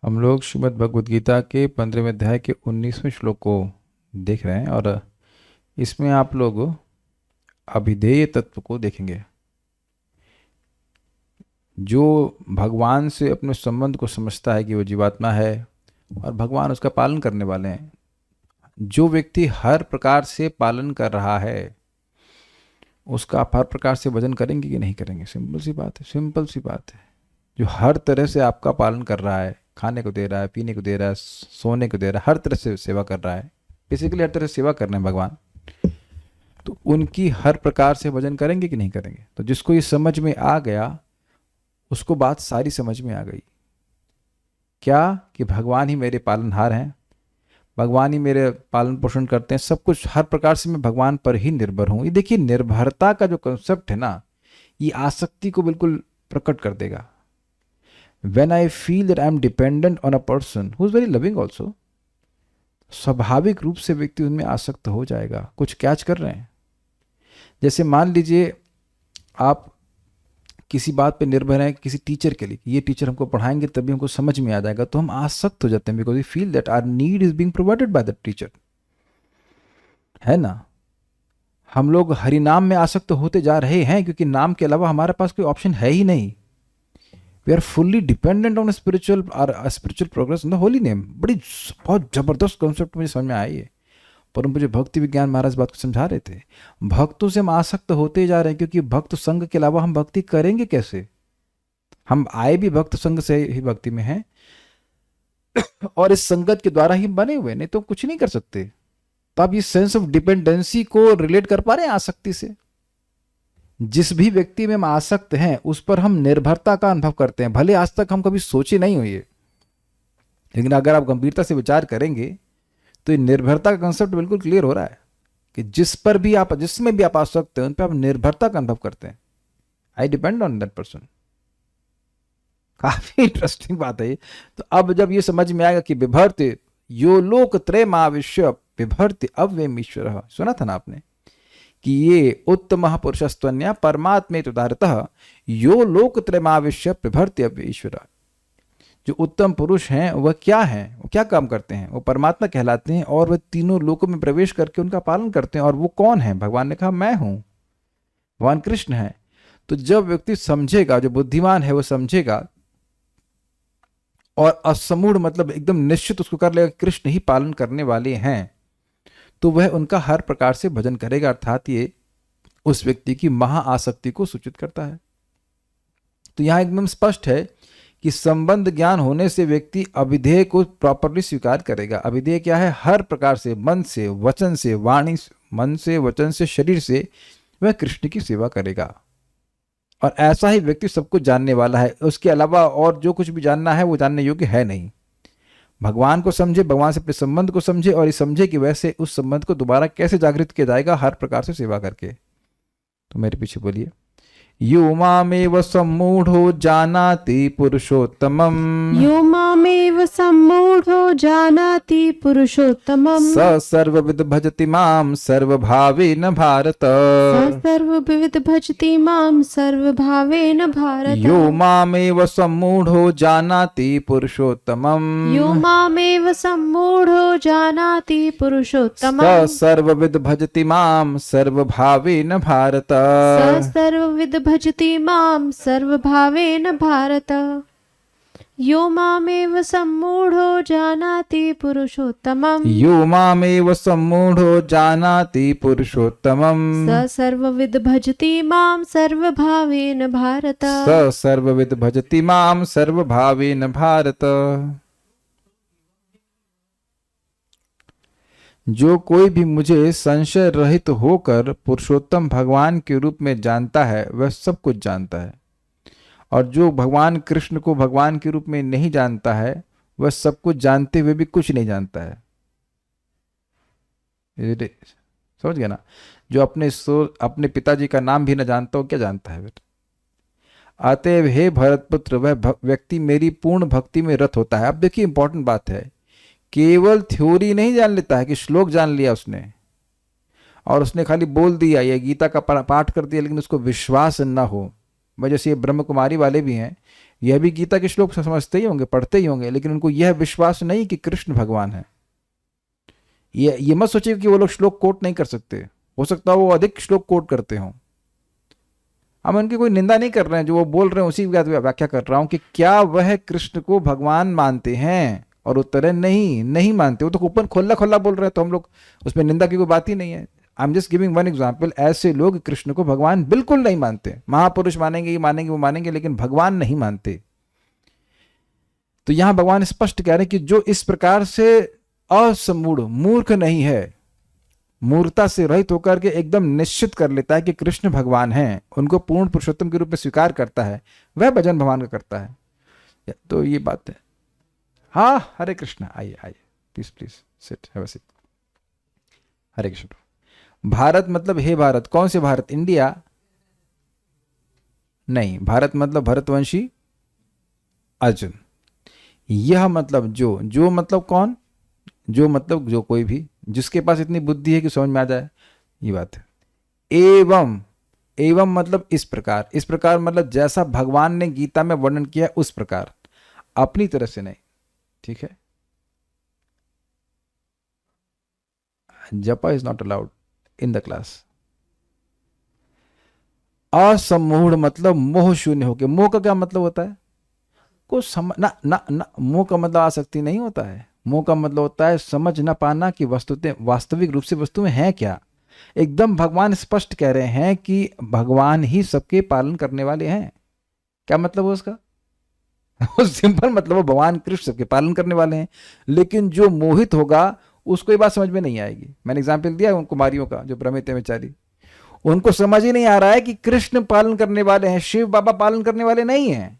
हम लोग श्रीमद् भगवद गीता के 15वें अध्याय के 19वें श्लोक को देख रहे हैं और इसमें आप लोग अभिधेय तत्व को देखेंगे। जो भगवान से अपने संबंध को समझता है कि वो जीवात्मा है और भगवान उसका पालन करने वाले हैं, जो व्यक्ति हर प्रकार से पालन कर रहा है उसका आप हर प्रकार से भजन करेंगे कि नहीं करेंगे? सिंपल सी बात है, सिंपल सी बात है। जो हर तरह से आपका पालन कर रहा है, खाने को दे रहा है, पीने को दे रहा है, सोने को दे रहा है, हर तरह से सेवा कर रहा है, बेसिकली हर तरह से सेवा कर रहे हैं भगवान, तो उनकी हर प्रकार से भजन करेंगे कि नहीं करेंगे? तो जिसको ये समझ में आ गया उसको बात सारी समझ में आ गई। क्या कि भगवान ही मेरे पालनहार हैं, भगवान ही मेरे पालन पोषण करते हैं, सब कुछ हर प्रकार से मैं भगवान पर ही निर्भर हूं। ये देखिए, निर्भरता का जो कंसेप्ट है ना, ये आसक्ति को बिल्कुल प्रकट कर देगा। When I feel that I am dependent on a person who is very loving also, स्वाभाविक रूप से व्यक्ति उनमें आसक्त हो जाएगा। कुछ कैच कर रहे हैं? जैसे मान लीजिए आप किसी बात पे निर्भर हैं किसी टीचर के लिए, ये टीचर हमको पढ़ाएंगे तभी हमको समझ में आ जाएगा, तो हम आसक्त हो जाते हैं because we feel that our need is being provided by that teacher, है ना। हम लोग हरिनाम में आसक्त होते जा रहे हैं क्योंकि नाम के अलावा हमारे पास कोई ऑप्शन है ही नहीं। We are fully dependent on spiritual progress in the holy name. बहुत जबरदस्त कॉन्सेप्ट मुझे समझ में आई है। परम पूज्य भक्ति विज्ञान महाराज बात को समझा रहे थे। भक्तों से हम आसक्त होते जा रहे हैं क्योंकि भक्त संग के अलावा हम भक्ति करेंगे कैसे? हम आए भी भक्त संग से ही भक्ति में हैं और इस संगत के द्वारा ही बने हुए, नहीं तो कुछ नहीं कर सकते। तो आप ये सेंस ऑफ डिपेंडेंसी को रिलेट कर पा रहे हैं आसक्ति से? जिस भी व्यक्ति में हम आसक्त हैं उस पर हम निर्भरता का अनुभव करते हैं, भले आज तक हम कभी सोचे नहीं हुए, लेकिन अगर आप गंभीरता से विचार करेंगे तो ये निर्भरता का कंसेप्ट बिल्कुल क्लियर हो रहा है कि जिसमें भी आप आसक्त हैं उन पर आप निर्भरता का अनुभव करते हैं। I depend on that person. काफी इंटरेस्टिंग बात है ये। तो अब जब ये समझ में आएगा कि बिभर्ति यो लोक त्रयमाविश्य बिभर्ति अव्ययम् ईश्वरः, सुना था ना आपने कि ये उत्तम पुरुषस्त्वन्या परमात्मेति उदारतः यो लोक त्रयमाविश्य बिभर्ति अव्ययम् ईश्वरः। जो उत्तम पुरुष हैं वह क्या हैं, वो क्या काम करते हैं? वो परमात्मा कहलाते हैं और वह तीनों लोकों में प्रवेश करके उनका पालन करते हैं। और वो कौन है? भगवान ने कहा मैं हूं, भगवान कृष्ण है। तो जब व्यक्ति समझेगा, जो बुद्धिमान है वो समझेगा और असमूढ़ मतलब एकदम निश्चित उसको कर लेगा कृष्ण ही पालन करने वाले हैं, तो वह उनका हर प्रकार से भजन करेगा। अर्थात ये उस व्यक्ति की महाआसक्ति को सूचित करता है। तो यहां एकदम स्पष्ट है कि संबंध ज्ञान होने से व्यक्ति अभिधेय को प्रॉपरली स्वीकार करेगा। अभिधेय क्या है? हर प्रकार से, मन से, वचन से, वाणी, मन से, वचन से, शरीर से वह कृष्ण की सेवा करेगा। और ऐसा ही व्यक्ति सब कुछ जानने वाला है। उसके अलावा और जो कुछ भी जानना है वो जानने योग्य है नहीं। भगवान को समझे, भगवान से अपने संबंध को समझे और ये समझे कि वैसे उस संबंध को दोबारा कैसे जागृत किया जाएगा, हर प्रकार से सेवा करके। तो मेरे पीछे बोलिए, यो मामेव सम्मूढ़ो जानाति पुरुषोत्तमम्, यो मामेव सम्मूढ़ो जानाति पुरुषोत्तमम्, स सर्वविद भजति मां सर्वभावेन भारत। स सर्वविद भजति मां सर्वभावेन भारत। यो मामेव सम्मूढ़ो जानाति पुरुषोत्तमम्, यो मामेव सम्मूढ़ो जानाति पुरुषोत्तमम्, स सर्वविद भजति मां सर्वभावेन भारत। स सर्वविद भजति मां सर्वभावेन भारत। यो मामेव सम्मूढ़ो जानाति पुरुषोत्तमम्, यो मामेव सम्मूढ़ो जानाति पुरुषोत्तमम्, स सर्वविद भजति मां सर्वभावेन भारत। स सर्वविद भजति मां सर्वभावेन भारत। जो कोई भी मुझे संशय रहित होकर पुरुषोत्तम भगवान के रूप में जानता है वह सब कुछ जानता है, और जो भगवान कृष्ण को भगवान के रूप में नहीं जानता है वह सब कुछ जानते हुए भी कुछ नहीं जानता है। समझ गया ना? जो अपने पिताजी का नाम भी न जानता हो क्या जानता है बेटा? अतएव हे भरतपुत्र, वह व्यक्ति मेरी पूर्ण भक्ति में रत होता है। अब देखिए इंपॉर्टेंट बात है, केवल थ्योरी नहीं जान लेता है कि श्लोक जान लिया उसने और उसने खाली बोल दिया या गीता का पाठ कर दिया, लेकिन उसको विश्वास न हो। मैं जैसे ये ब्रह्म कुमारी वाले भी हैं, यह भी गीता के श्लोक समझते ही होंगे, पढ़ते ही होंगे, लेकिन उनको यह विश्वास नहीं कि कृष्ण भगवान है। ये मत सोचिए कि वो लोग श्लोक कोट नहीं कर सकते, हो सकता है वो अधिक श्लोक कोट करते हों। हम उनकी कोई निंदा नहीं कर रहे हैं, जो वो बोल रहे हैं उसी की व्याख्या कर रहा हूं कि क्या वह कृष्ण को भगवान मानते हैं, और उत्तर है नहीं, नहीं मानते। वो तो ऊपर खोला खोला बोल रहे हैं, तो हम लोग उसमें निंदा की कोई बात ही नहीं है। I am just giving one example. ऐसे लोग कृष्ण को भगवान बिल्कुल नहीं मानते। महापुरुष मानेंगे, ये मानेंगे, वो मानेंगे, लेकिन भगवान नहीं मानते। तो यहां भगवान स्पष्ट कह रहे हैं कि जो इस प्रकार से असमूढ़, मूर्ख नहीं है, मूर्खता से रहित होकर के एकदम निश्चित कर लेता है कि कृष्ण भगवान हैं, उनको पूर्ण पुरुषोत्तम के रूप में स्वीकार करता है, वह भजन भगवान का करता है। तो ये बात है। हाँ, हरे कृष्ण, आइए आइए, please please sit, have a seat. Hare Krishna. Bharat मतलब हे भारत, कौन से भारत? इंडिया नहीं, भारत मतलब भरतवंशी अर्जुन। यह मतलब जो मतलब कौन? जो मतलब जो कोई भी, जिसके पास इतनी बुद्धि है कि समझ में आ जाए, ये बात है। एवं मतलब इस प्रकार, इस प्रकार मतलब जैसा भगवान ने गीता में वर्णन किया उस प्रकार, अपनी तरह से नहीं। ठीक है, japa is not allowed in the class. असमूढ़ मतलब मोह शून्य हो गया। मोह का क्या मतलब होता है? को समझ ना ना ना, मोह का मतलब आसक्ति नहीं होता है। मोह का मतलब होता है समझ ना पाना कि वस्तुतें वास्तविक रूप से वस्तुएं हैं क्या। एकदम भगवान स्पष्ट कह रहे हैं कि भगवान ही सबके पालन करने वाले हैं। क्या मतलब है उसका? सिंपल मतलब वो भगवान कृष्ण सबके पालन करने वाले हैं। लेकिन जो मोहित होगा उसको ये बात समझ में नहीं आएगी। मैंने एग्जाम्पल दिया उन कुमारियों का जो भ्रमित में बेचारी, उनको समझ ही नहीं आ रहा है कि कृष्ण पालन करने वाले हैं, शिव बाबा पालन करने वाले नहीं हैं।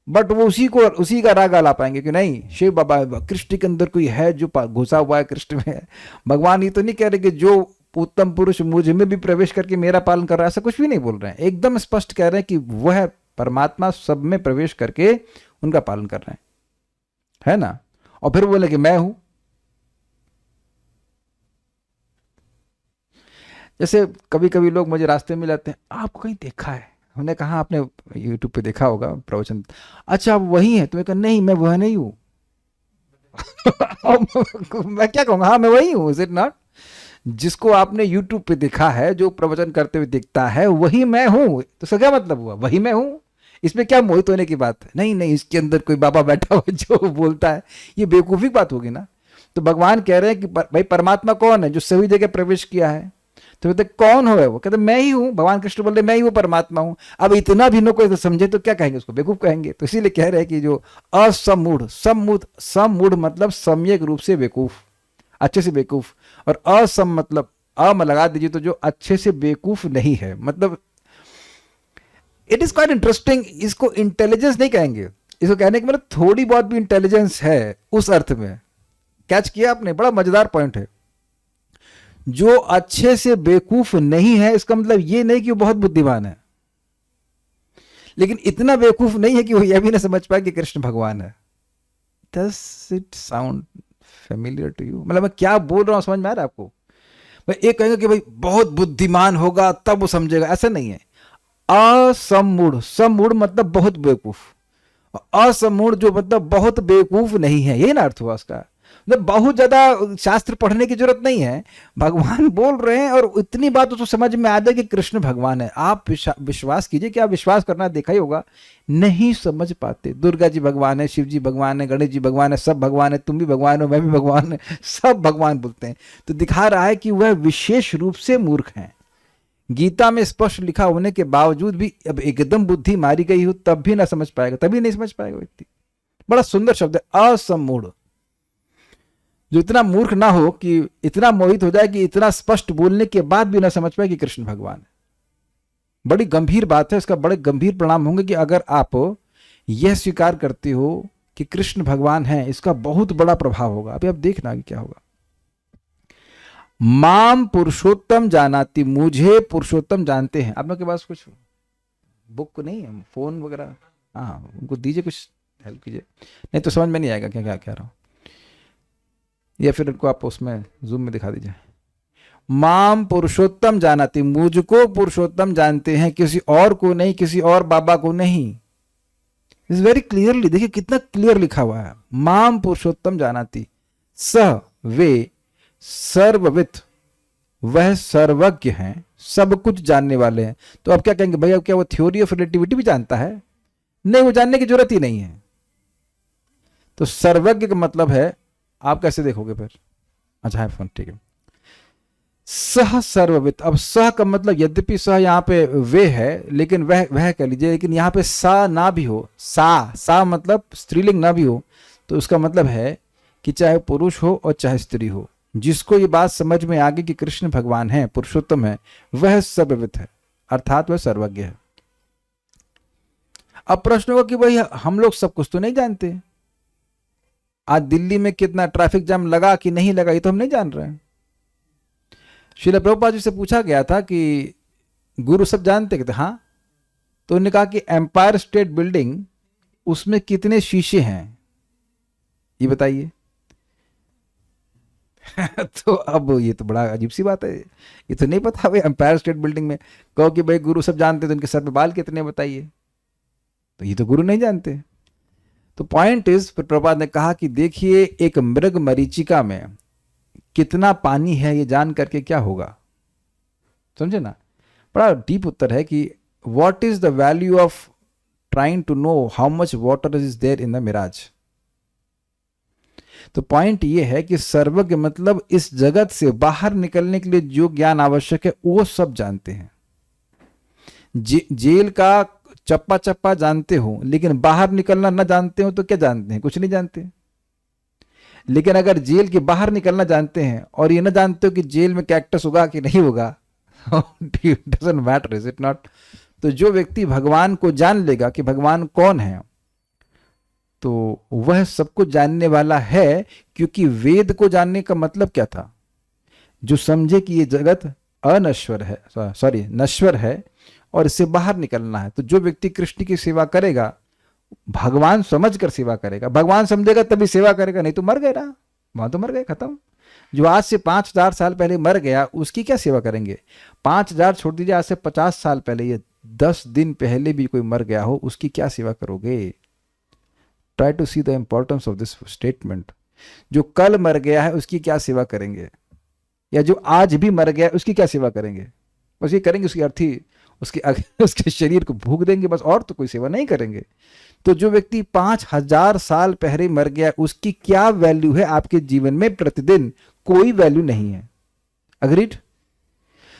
बट वो उसी का राग ला पाएंगे कि नहीं, शिव बाबा, कृष्ण के अंदर कोई है जो घुसा हुआ है कृष्ण में। भगवान ये तो नहीं कह रहे कि जो उत्तम पुरुष मुझ में भी प्रवेश करके मेरा पालन कर रहा है, ऐसा कुछ भी नहीं बोल रहे हैं। एकदम स्पष्ट कह रहे हैं कि वह परमात्मा सब में प्रवेश करके उनका पालन कर रहे हैं, है ना। और फिर बोले कि मैं हूं। जैसे कभी कभी लोग मुझे रास्ते में मिलाते हैं, आपको कहीं देखा है? हमने कहा आपने यूट्यूब पे देखा होगा प्रवचन। अच्छा आप वही हैं? तुम्हें कहा नहीं मैं वह नहीं हूं। मैं क्या कहूंगा, हाँ मैं वही हूं। Is it not? जिसको आपने यूट्यूब पे देखा है, जो प्रवचन करते हुए दिखता है, वही मैं हूं। तो इसका क्या मतलब हुआ? वही मैं हूं। इसमें क्या मोहित होने की बात है? नहीं नहीं, इसके अंदर कोई बाबा बैठा हुआ जो बोलता है, ये बेवकूफी बात होगी ना। तो भगवान कह रहे हैं कि भाई परमात्मा कौन है जो सभी जगह प्रवेश किया है? तो कहते कौन हो है वो? कहते मैं ही हूं। भगवान कृष्ण बोल रहे मैं ही वो परमात्मा हूं। अब इतना भी न कोई तो समझे तो क्या कहेंगे? उसको बेवकूफ कहेंगे। तो इसीलिए कह रहे हैं कि जो असमूढ़, समूढ़ मतलब सम्यक रूप से बेवकूफ, अच्छे से बेवकूफ, और असम मतलब अम लगा दीजिए तो जो अच्छे से बेवकूफ नहीं है। मतलब इट इज क्वाइट इंटरेस्टिंग। इसको इंटेलिजेंस नहीं कहेंगे, इसको कहने के मतलब थोड़ी बहुत भी इंटेलिजेंस है उस अर्थ में। कैच किया आपने? बड़ा मजेदार पॉइंट है। जो अच्छे से बेवकूफ नहीं है इसका मतलब ये नहीं कि वो बहुत बुद्धिमान है, लेकिन इतना बेवकूफ नहीं है कि वो यह भी ना समझ पाए कि कृष्ण भगवान है। Does it sound familiar to you? मतलब मैं क्या बोल रहा हूं समझ में आ रहा है आपको? मैं एक कहेंगे कि भाई बहुत बुद्धिमान होगा तब वो समझेगा, ऐसा नहीं है। असमूढ़, समूढ़ मतलब बहुत बेवकूफ, असमूढ़ जो मतलब बहुत बेवकूफ नहीं है, यही ना अर्थ हुआ उसका। मतलब बहुत ज्यादा शास्त्र पढ़ने की जरूरत नहीं है, भगवान बोल रहे हैं और इतनी बात तो समझ में आ जाए कि कृष्ण भगवान है। आप विश्वास कीजिए कि आप विश्वास करना देखा ही होगा, नहीं समझ पाते। दुर्गा जी भगवान है, शिव जी भगवान है, गणेश जी भगवान है, सब भगवान है, तुम भी भगवान हो, मैं भी भगवान है, सब भगवान बोलते हैं। तो दिखा रहा है कि वह विशेष रूप से मूर्ख हैं। गीता में स्पष्ट लिखा होने के बावजूद भी अब एकदम बुद्धि मारी गई हो तब भी ना समझ पाएगा, तभी नहीं समझ पाएगा व्यक्ति। बड़ा सुंदर शब्द है असमूढ़। जो इतना मूर्ख ना हो कि इतना मोहित हो जाए कि इतना स्पष्ट बोलने के बाद भी ना समझ पाए कि कृष्ण भगवान है। बड़ी गंभीर बात है, इसका बड़े गंभीर परिणाम होंगे कि अगर आप यह स्वीकार करते हो कि कृष्ण भगवान है, इसका बहुत बड़ा प्रभाव होगा। अभी आप देखना कि क्या होगा। माम पुरुषोत्तम जानाति, मुझे पुरुषोत्तम जानते हैं। आप लोग के पास कुछ बुक नहीं है, फोन वगैरह? हाँ, उनको दीजिए, कुछ हेल्प कीजिए, नहीं तो समझ में नहीं आएगा क्या क्या कह रहा हूं। या फिर इनको आप उसमें जूम में दिखा दीजिए। माम पुरुषोत्तम जानाति, मुझको पुरुषोत्तम जानते हैं, किसी और को नहीं, किसी और बाबा को नहीं। इज वेरी क्लियरली, देखिए कितना क्लियर लिखा हुआ है, माम पुरुषोत्तम जानाति स वे सर्ववित, वह सर्वज्ञ हैं, सब कुछ जानने वाले हैं। तो अब क्या कहेंगे भैया, क्या वो थ्योरी ऑफ रिलेटिविटी भी जानता है? नहीं, वो जानने की जरूरत ही नहीं है। तो सर्वज्ञ का मतलब है, आप कैसे देखोगे फिर? अच्छा है फोन, ठीक है। सह सर्ववित, अब सह का मतलब यद्यपि सह यहाँ पे वे है, लेकिन वह कह लीजिए, लेकिन यहाँ पे सा ना भी हो, सा मतलब स्त्रीलिंग ना भी हो, तो उसका मतलब है कि चाहे पुरुष हो और चाहे स्त्री हो, जिसको ये बात समझ में आ गई कि कृष्ण भगवान है, पुरुषोत्तम है, वह सर्ववित है, अर्थात वह सर्वज्ञ है। अब प्रश्न होगा कि भाई हम लोग सब कुछ तो नहीं जानते, आज दिल्ली में कितना ट्रैफिक जाम लगा कि नहीं लगा ये तो हम नहीं जान रहे हैं। श्रील प्रभुपाद जी से पूछा गया था कि गुरु सब जानते? कहते हाँ। तो उन्होंने कहा कि एम्पायर स्टेट बिल्डिंग, उसमें कितने शीशे हैं ये बताइए। तो अब ये तो बड़ा अजीब सी बात है, ये तो नहीं पता भाई एम्पायर स्टेट बिल्डिंग में कहो कि भाई गुरु सब जानते, तो उनके सर पे बाल कितने बताइए, तो ये तो गुरु नहीं जानते। तो पॉइंट इज, प्रभुपाद ने कहा कि देखिए एक मृग मरीचिका में कितना पानी है ये जान करके क्या होगा, समझे ना? बड़ा डीप उत्तर है कि what is the value of trying to know how much water is there in the mirage. तो पॉइंट ये है कि सर्वज्ञ मतलब इस जगत से बाहर निकलने के लिए जो ज्ञान आवश्यक है वो सब जानते हैं। जेल का चप्पा चप्पा जानते हो, लेकिन बाहर निकलना ना जानते हो तो क्या जानते हैं? कुछ नहीं जानते। लेकिन अगर जेल के बाहर निकलना जानते हैं और ये ना जानते हो कि जेल में कैक्टस होगा कि नहीं होगा, doesn't matter, is it not? तो जो व्यक्ति भगवान को जान लेगा कि भगवान कौन है, तो वह सब कुछ जानने वाला है। क्योंकि वेद को जानने का मतलब क्या था? जो समझे कि ये जगत अनश्वर है, सॉरी नश्वर है और इससे बाहर निकलना है। तो जो व्यक्ति कृष्ण की सेवा करेगा, भगवान समझकर सेवा करेगा, भगवान समझेगा तभी सेवा करेगा, नहीं तो मर गए ना, वहां तो मर गए, खत्म। जो आज से 5000 साल पहले मर गया उसकी क्या सेवा करेंगे? 5000 छोड़ दीजिए, आज से 50 साल पहले, ये 10 दिन पहले भी कोई मर गया हो, उसकी क्या सेवा करोगे? Try to see the importance of this statement. जो कल मर गया है उसकी क्या सेवा करेंगे, या जो आज भी मर गया है उसकी क्या सेवा करेंगे? बस ये करेंगे उसकी अर्थी उसके शरीर को भूख देंगे बस, और तो कोई सेवा नहीं करेंगे। तो जो व्यक्ति 5000 साल पहले मर गया उसकी क्या वैल्यू है आपके जीवन में? प्रतिदिन कोई वैल्यू नहीं है। अग्रीड?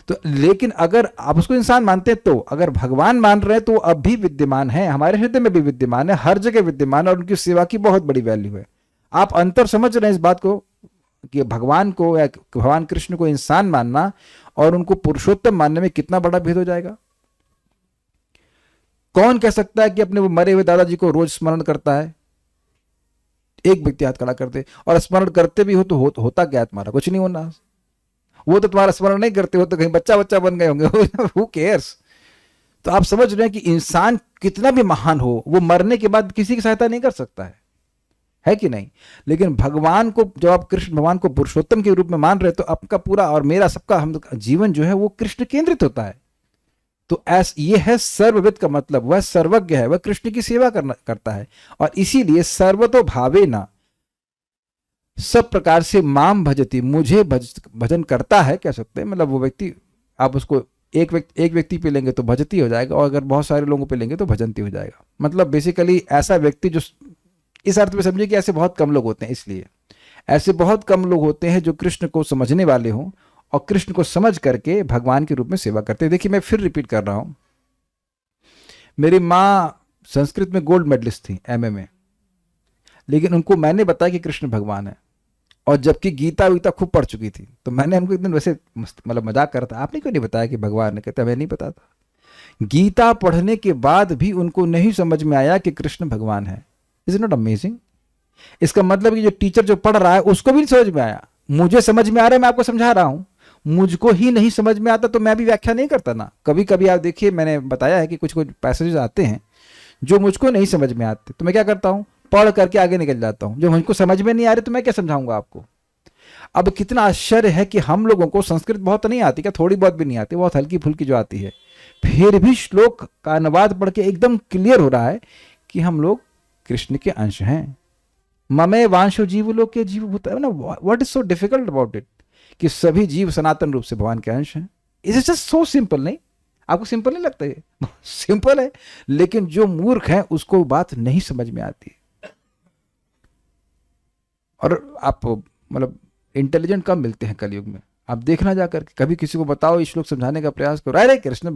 तो लेकिन अगर आप उसको इंसान मानते हैं, तो अगर भगवान मान रहे हैं तो अब भी विद्यमान है, हमारे हृदय में भी विद्यमान है, हर जगह विद्यमान है, और उनकी सेवा की बहुत बड़ी वैल्यू है। आप अंतर समझ रहे हैं इस बात को कि भगवान को या भगवान कृष्ण को इंसान मानना और उनको पुरुषोत्तम मानने में कितना बड़ा भेद हो जाएगा? कौन कह सकता है कि अपने वो मरे हुए दादाजी को रोज स्मरण करता है? एक व्यक्ति हाथ खड़ा करते, और स्मरण करते भी हो तो होता क्या है तुम्हारा? कुछ नहीं होना। वो तो तुम्हारा स्मरण नहीं करते हो तो कहीं बच्चा बन गए होंगे, हु केयर्स? तो आप समझ रहे हैं कि इंसान कितना भी महान हो, वो मरने के बाद किसी की सहायता नहीं कर सकता है कि नहीं? लेकिन भगवान को, जब आप कृष्ण भगवान को पुरुषोत्तम के रूप में मान रहे, तो आपका पूरा और मेरा सबका हम जीवन जो है वो कृष्ण केंद्रित होता है। तो ये है सर्वविद का मतलब, वह सर्वज्ञ है, वह कृष्ण की सेवा करता है, और इसीलिए सर्वतो भावेना, सब प्रकार से माम भजती, मुझे भजन करता है, कह सकते हैं। मतलब वो व्यक्ति, आप उसको एक व्यक्ति पे लेंगे तो भजती हो जाएगा, और अगर बहुत सारे लोगों पे लेंगे तो भजंती हो जाएगा। मतलब बेसिकली ऐसा व्यक्ति जो, इस अर्थ में समझिए कि ऐसे बहुत कम लोग होते हैं, इसलिए ऐसे बहुत कम लोग होते हैं जो कृष्ण को समझने वाले हों और कृष्ण को समझ करके भगवान के रूप में सेवा करते हैं। देखिए मैं फिर रिपीट कर रहा हूं, मेरी माँ संस्कृत में गोल्ड मेडलिस्ट थी एमए में, लेकिन उनको मैंने बताया कि कृष्ण भगवान है, और जबकि गीता वीता खूब पढ़ चुकी थी। तो मैंने उनको एक दिन वैसे मतलब मजाक कर रहा था, आपने क्यों नहीं बताया कि भगवान है? कहता मैं नहीं पता था। गीता पढ़ने के बाद भी उनको नहीं समझ में आया कि कृष्ण भगवान है। Is it not amazing? इसका मतलब कि जो टीचर जो पढ़ रहा है उसको भी नहीं समझ में आया। मुझे समझ में आ रहा है, मैं आपको समझा रहा हूं, मुझको ही नहीं समझ में आता तो मैं भी व्याख्या नहीं करता ना। कभी कभी आप देखिए, मैंने बताया है कि कुछ कुछ पैसेजेस आते हैं जो मुझको नहीं समझ में आते, तो मैं क्या करता हूं, पढ़ करके आगे निकल जाता हूं। जो मुझको समझ में नहीं आ रहे तो मैं क्या समझाऊंगा आपको? अब कितना आश्चर्य है कि हम लोगों को संस्कृत बहुत नहीं आती, क्या थोड़ी बहुत भी नहीं आती, बहुत हल्की फुल्की जो आती है, फिर भी श्लोक का अनुवाद पढ़ के एकदम क्लियर हो रहा है कि हम लोग कृष्ण के अंश हैं। ममे वांशो जीवलोक के जीवभूत है ना, what is so difficult about it कि सभी जीव सनातन रूप से भगवान के अंश हैं। इज जस्ट सो सिंपल, नहीं? आपको सिंपल नहीं लगता? ये सिंपल है, लेकिन जो मूर्ख है उसको बात नहीं समझ में आती। और आप मतलब इंटेलिजेंट कम मिलते हैं कलयुग में। आप देखना जाकर, कभी किसी को बताओ, ये श्लोक समझाने का प्रयास करो, अरे कृष्ण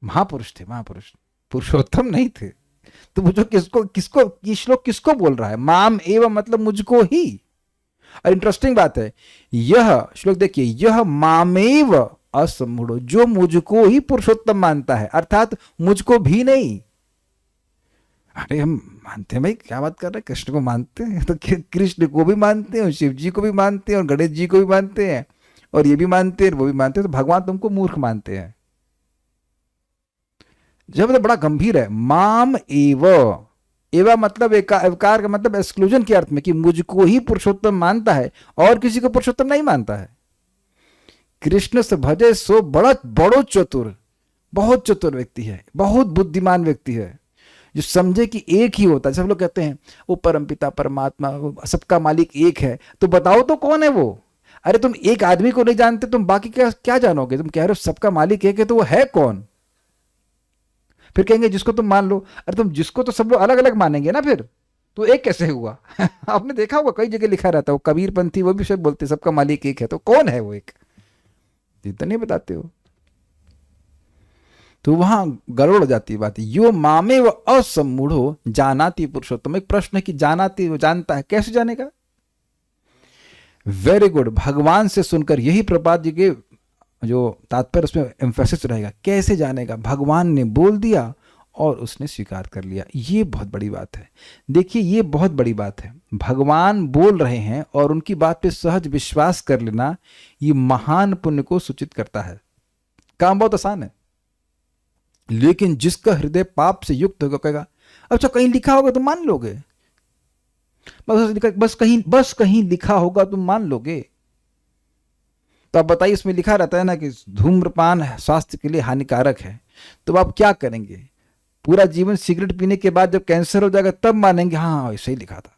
महापुरुष थे, महापुरुष, पुरुषोत्तम नहीं थे। तो वो जो किसको ये श्लोक किसको बोल रहा है? माम एवं मतलब मुझको ही। और इंटरेस्टिंग बात है, यह श्लोक देखिए, यह मामेव असमूढ़ो, जो मुझको ही पुरुषोत्तम मानता है, अर्थात मुझको भी नहीं। अरे हम मानते हैं भाई, क्या बात कर रहे हैं, कृष्ण को मानते हैं तो कृष्ण को भी मानते हैं और शिव जी को भी मानते हैं और गणेश जी को भी मानते हैं और ये भी मानते हैं वो भी मानते हैं, तो भगवान तुमको मूर्ख मानते हैं। जब तो बड़ा गंभीर है। माम एव मतलब एवकार का मतलब एक्सक्लूजन के अर्थ में कि मुझको ही पुरुषोत्तम मानता है और किसी को पुरुषोत्तम नहीं मानता है। कृष्ण से भजे सो बड़ो चतुर, बहुत चतुर व्यक्ति है, बहुत बुद्धिमान व्यक्ति है, जो समझे कि एक ही होता है। सब लोग कहते हैं वो परमपिता परमात्मा सबका मालिक एक है, तो बताओ तो कौन है वो? अरे तुम एक आदमी को नहीं जानते, तुम बाकी क्या जानोगे? तुम कह रहे हो सबका मालिक एक है, तो वो है कौन? फिर कहेंगे जिसको तुम मान लो। अरे तुम जिसको तो सब लोग अलग अलग मानेंगे ना, फिर तो एक कैसे हुआ? आपने देखा होगा कई जगह लिखा रहता है, वो कबीरपंथी वो भी सब बोलते सबका मालिक एक है, तो कौन है वो एक? इतना नहीं बताते हो, तो वहां गड़बड़ हो जाती है बात। यो मामे व असमूढ़ो जानाति पुरुषोत्तम। एक प्रश्न है कि जानाति, वो जानता है, कैसे जानेगा? वेरी गुड, भगवान से सुनकर, यही प्रपात जी के जो तात्पर्य उसमें एम्फेसिस रहेगा। कैसे जानेगा? भगवान ने बोल दिया और उसने स्वीकार कर लिया। ये बहुत बड़ी बात है। देखिए ये बहुत बड़ी बात है, भगवान बोल रहे हैं और उनकी बात पे सहज विश्वास कर लेना, ये महान पुण्य को सूचित करता है। काम बहुत आसान है, लेकिन जिसका हृदय पाप से युक्त होगा कहेगा अच्छा कहीं लिखा होगा तुम मान लोगे, बस कहीं लिखा होगा तुम मान लोगे। तो आप बताइए, इसमें लिखा रहता है ना कि धूम्रपान स्वास्थ्य के लिए हानिकारक है, तो आप क्या करेंगे? पूरा जीवन सिगरेट पीने के बाद जब कैंसर हो जाएगा तब मानेंगे हाँ ऐसे ही लिखा था।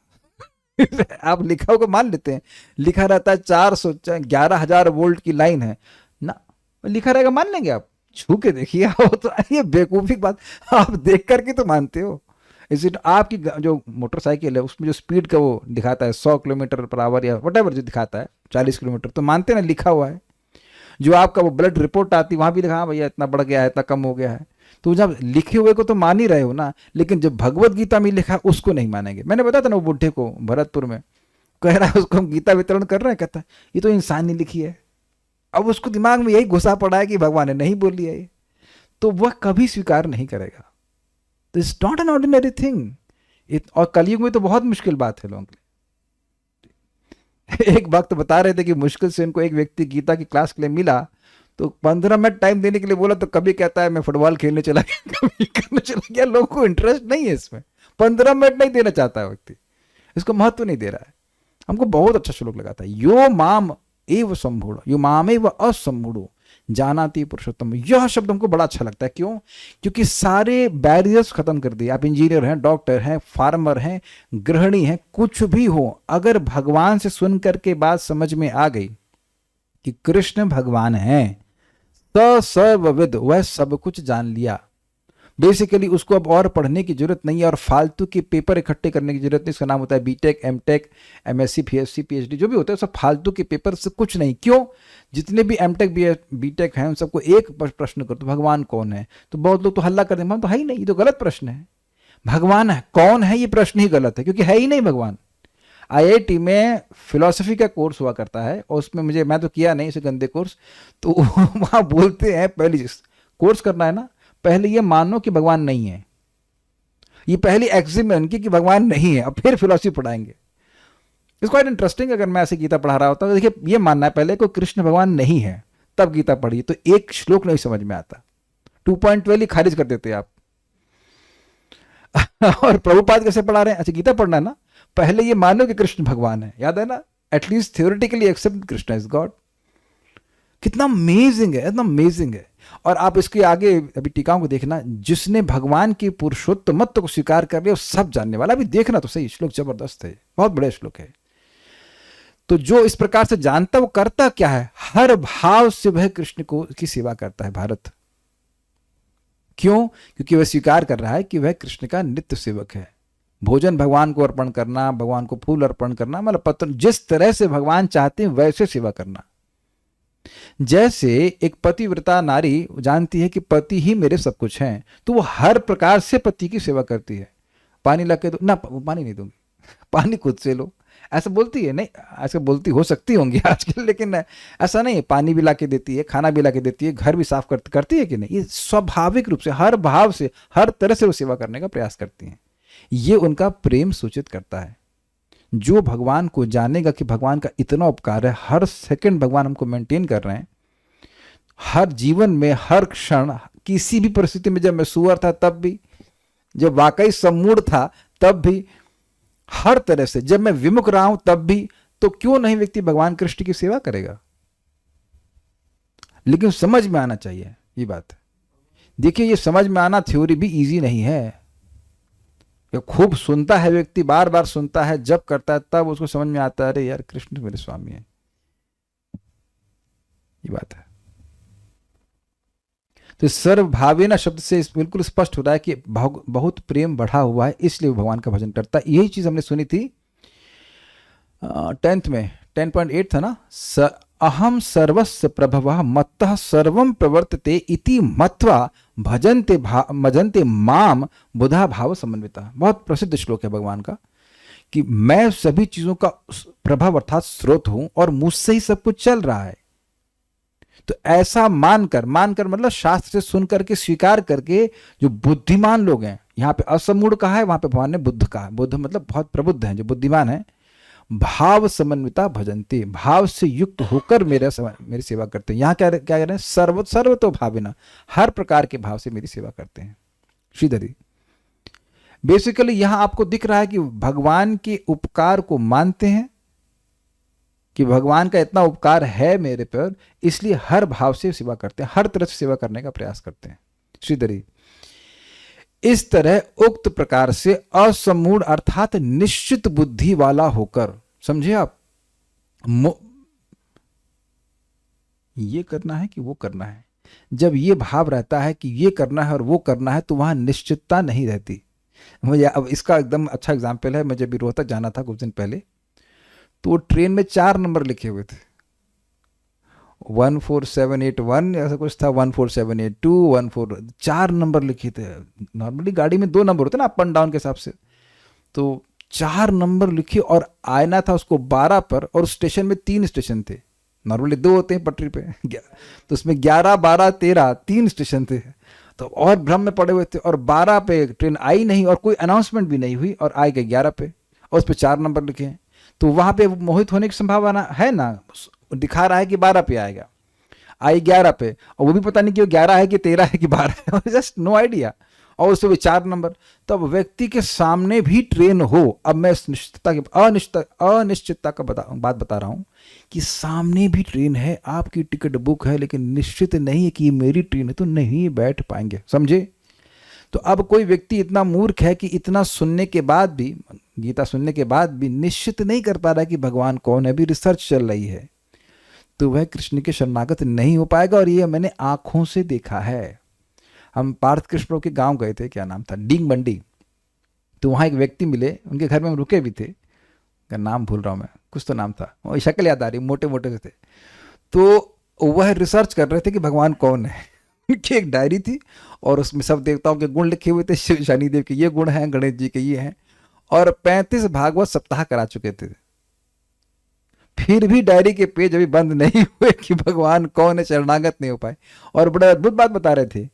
आप लिखा होगा मान लेते हैं, लिखा रहता है 11,000 वोल्ट की लाइन है ना, लिखा रहेगा मान लेंगे आप? छू के देखिए, तो ये बेवकूफी बात, आप देख करके तो मानते हो। इसी आपकी जो मोटरसाइकिल है उसमें जो स्पीड का वो दिखाता है 100 किलोमीटर पर आवर या वटेवर जो दिखाता है 40 किलोमीटर, तो मानते हैं ना लिखा हुआ है। जो आपका वो ब्लड रिपोर्ट आती है वहां भी लिखा भैया इतना बढ़ गया है, इतना कम हो गया है, तो जब लिखे हुए को तो मान ही रहे हो ना। लेकिन जब भगवत गीता में लिखा उसको नहीं मानेंगे। मैंने बताया था ना वो बुढ़े को भरतपुर में, कह रहा है उसको हम गीता वितरण कर रहे हैं, कहता है ये तो इंसान ने लिखी है। अब उसको दिमाग में यही घुसा पड़ा है कि भगवान ने नहीं बोली है ये, तो वह कभी स्वीकार नहीं करेगा। तो it's not an ordinary thing. और कलयुग में तो बहुत मुश्किल बात है लोगों के लिए। एक वक्त बता रहे थे कि मुश्किल से इनको एक व्यक्ति गीता की क्लास के लिए मिला, तो 15 मिनट टाइम देने के लिए बोला, तो कभी कहता है मैं फुटबॉल खेलने चला गया, कभी करने चला गया। लोगों को इंटरेस्ट नहीं है इसमें, 15 मिनट नहीं देना चाहता है व्यक्ति, इसको महत्व नहीं दे रहा है। हमको बहुत अच्छा श्लोक लगा था, यो माम एव सम्मूढ़, यो मामेव असम्मूढ़ो जानाति पुरुषोत्तम। यह शब्द हमको बड़ा अच्छा लगता है। क्यों? क्योंकि सारे बैरियर्स खत्म कर दिए। आप इंजीनियर हैं, डॉक्टर हैं, फार्मर हैं, गृहिणी हैं, कुछ भी हो, अगर भगवान से सुन करके बात समझ में आ गई कि कृष्ण भगवान हैं, तो सर्वविद, वह सब कुछ जान लिया। बेसिकली उसको अब और पढ़ने की जरूरत नहीं है और फालतू के पेपर इकट्ठे करने की जरूरत नहीं। इसका नाम होता है BTech, MTech, MSc, PhD, PhD जो भी होता है सब फालतू के पेपर से कुछ नहीं। क्यों? जितने भी एमटेक बीटेक हैं उन सबको एक प्रश्न कर, तो भगवान कौन है? तो बहुत लोग तो हल्ला कर देंगे तो है ही नहीं, ये तो गलत प्रश्न है। भगवान है कौन है, ये प्रश्न ही गलत है, क्योंकि है ही नहीं भगवान। आईआईटी में फिलॉसफी का कोर्स हुआ करता है और उसमें मैं तो किया नहीं इसे गंदे कोर्स, तो वहां बोलते हैं पहली कोर्स करना है ना, पहले ये मानो कि भगवान नहीं है, ये पहली एक्सिम है उनकी कि भगवान नहीं है, अब फिर फिलॉसफी पढ़ाएंगे। It's quite interesting. अगर मैं ऐसे गीता पढ़ा रहा होता तो देखिए ये मानना है पहले को कृष्ण भगवान नहीं है, तब गीता पढ़िए, तो एक श्लोक नहीं समझ में आता, 2.12 खारिज कर देते आप। और प्रभुपाद कैसे पढ़ा रहे हैं? अच्छा गीता पढ़ना है ना, पहले ये मानो कि कृष्ण भगवान है, याद है ना, at least theoretically accept Krishna is God. कितना अमेजिंग है, इतना अमेजिंग है। और आप इसके आगे अभी टीकाओं को देखना, जिसने भगवान की पुरुषोत्तमत्व को स्वीकार कर लिया वो सब जानने वाला। अभी देखना तो सही, श्लोक जबरदस्त है, बहुत बड़ा श्लोक है। तो जो इस प्रकार से जानता वो करता क्या है, हर भाव से वह कृष्ण को की सेवा करता है भारत। क्यों? क्योंकि वह स्वीकार कर रहा है कि वह कृष्ण का नित्य सेवक है। भोजन भगवान को अर्पण करना, भगवान को फूल अर्पण करना, मतलब पत्र जिस तरह से भगवान चाहते हैं वैसे सेवा करना। जैसे एक पतिव्रता नारी जानती है कि पति ही मेरे सब कुछ हैं, तो वो हर प्रकार से पति की सेवा करती है। पानी ला के दो ना, पानी नहीं दूंगी, पानी खुद से लो, ऐसा बोलती है नहीं, ऐसा बोलती हो सकती होंगी आजकल, लेकिन ऐसा नहीं है। पानी भी ला के देती है, खाना भी ला के देती है, घर भी साफ करती है कि नहीं। ये स्वाभाविक रूप से हर भाव से हर तरह से वो सेवा करने का प्रयास करती हैं। ये उनका प्रेम सूचित करता है। जो भगवान को जानेगा कि भगवान का इतना उपकार है, हर सेकंड भगवान हमको मेंटेन कर रहे हैं, हर जीवन में हर क्षण, किसी भी परिस्थिति में, जब मैं सुअर था तब भी, जब वाकई सम्मूढ़ था तब भी, हर तरह से जब मैं विमुख रहा हूं तब भी, तो क्यों नहीं व्यक्ति भगवान कृष्ण की सेवा करेगा। लेकिन समझ में आना चाहिए ये बात। देखिए, ये समझ में आना थ्योरी भी इजी नहीं है। खूब सुनता है व्यक्ति, बार बार सुनता है, जब करता है तब उसको समझ में आता है, अरे यार कृष्ण मेरे स्वामी है, ये बात है। तो सर्वभावेना शब्द से बिल्कुल स्पष्ट हो रहा है कि बहुत प्रेम बढ़ा हुआ है, इसलिए वो भगवान का भजन करता है। यही चीज हमने सुनी थी 10th में, 10.8 था ना, अहम सर्वस्य प्रभवः मत्तः सर्वं प्रवर्तते इति मत्वा भजन्ते माम बुधा भाव समन्विता। बहुत प्रसिद्ध श्लोक है भगवान का कि मैं सभी चीजों का प्रभाव अर्थात स्रोत हूं और मुझसे ही सब कुछ चल रहा है। तो ऐसा मानकर मतलब शास्त्र से सुन करके स्वीकार करके जो बुद्धिमान लोग हैं, यहाँ पे असमूढ़ कहा है, वहां पे भगवान ने बुद्ध कहा। बुद्ध मतलब बहुत प्रबुद्ध हैं, जो बुद्धिमान है। भाव समन्विता भजन्ते, भाव से युक्त होकर मेरी सेवा करते हैं। यहाँ क्या कह रहे हैं, सर्वतो भाविना, हर प्रकार के भाव से मेरी सेवा करते हैं। श्रीधरी बेसिकली यहां आपको दिख रहा है कि भगवान के उपकार को मानते हैं कि भगवान का इतना उपकार है मेरे पर, इसलिए हर भाव से सेवा करते हैं, हर तरह से सेवा करने का प्रयास करते हैं। श्रीधरी इस तरह उक्त प्रकार से असमूढ़ अर्थात निश्चित बुद्धि वाला होकर, समझे आप, ये करना है कि वो करना है, जब ये भाव रहता है कि ये करना है और वो करना है, तो वहां निश्चितता नहीं रहती। मुझे अब इसका एकदम अच्छा एग्जाम्पल है, मैं जब भी रोहतक जाना था कुछ दिन पहले, तो ट्रेन में 4 नंबर लिखे हुए थे, 14781 ऐसा कुछ था, 14782, 4 नंबर लिखे थे। नॉर्मली गाड़ी में 2 नंबर होते ना अप एंड डाउन के हिसाब से, तो 4 नंबर लिखे और आना था उसको 12 पर, और स्टेशन में 3 स्टेशन थे। नॉर्मली 2 होते हैं पटरी पे, तो उसमें 11, 12, 13 3 स्टेशन थे। तो और भ्रम में पड़े हुए थे, और 12 पे ट्रेन आई नहीं और कोई अनाउंसमेंट भी नहीं हुई, और आए गए 11 पे और उस पर 4 नंबर लिखे हैं। तो वहां पे मोहित होने की संभावना है ना, दिखा रहा है कि 12 पे आएगा, आई 11 पे, और वो भी पता नहीं कि वो 11 है कि 13 है कि 12 है, जस्ट नो आइडिया, और उससे भी 4 नंबर। तब व्यक्ति के सामने भी ट्रेन हो, अब मैं अनिश्चितता का बात बता रहा हूं कि सामने भी ट्रेन है, आपकी टिकट बुक है, लेकिन निश्चित नहीं है कि ये मेरी ट्रेन है, तो नहीं बैठ पाएंगे, समझे। तो अब कोई व्यक्ति इतना मूर्ख है कि इतना सुनने के बाद भी, गीता सुनने के बाद भी निश्चित नहीं कर पा रहा है कि भगवान कौन है, अभी रिसर्च चल रही है, तो वह कृष्ण के शरणागत नहीं हो पाएगा। और ये मैंने आंखों से देखा है। हम पार्थ कृष्ण के गांव गए थे, क्या नाम था, डींग मंडी, तो वहां एक व्यक्ति मिले, उनके घर में हम रुके भी थे, का नाम भूल रहा हूं मैं, कुछ तो नाम था, वो शक्ल याद आ रही, मोटे मोटे से थे। तो वह रिसर्च कर रहे थे कि भगवान कौन है। उनकी एक डायरी थी और उसमें सब देवताओं के गुण लिखे हुए थे, शिव शनिदेव के ये गुण हैं, गणेश जी के ये हैं, और 35 भागवत सप्ताह करा चुके थे। फिर भी डायरी के पेज अभी बंद नहीं हुए कि भगवान कौन है, शरणागत नहीं हो पाए। और बड़ा अद्भुत बात बता रहे थे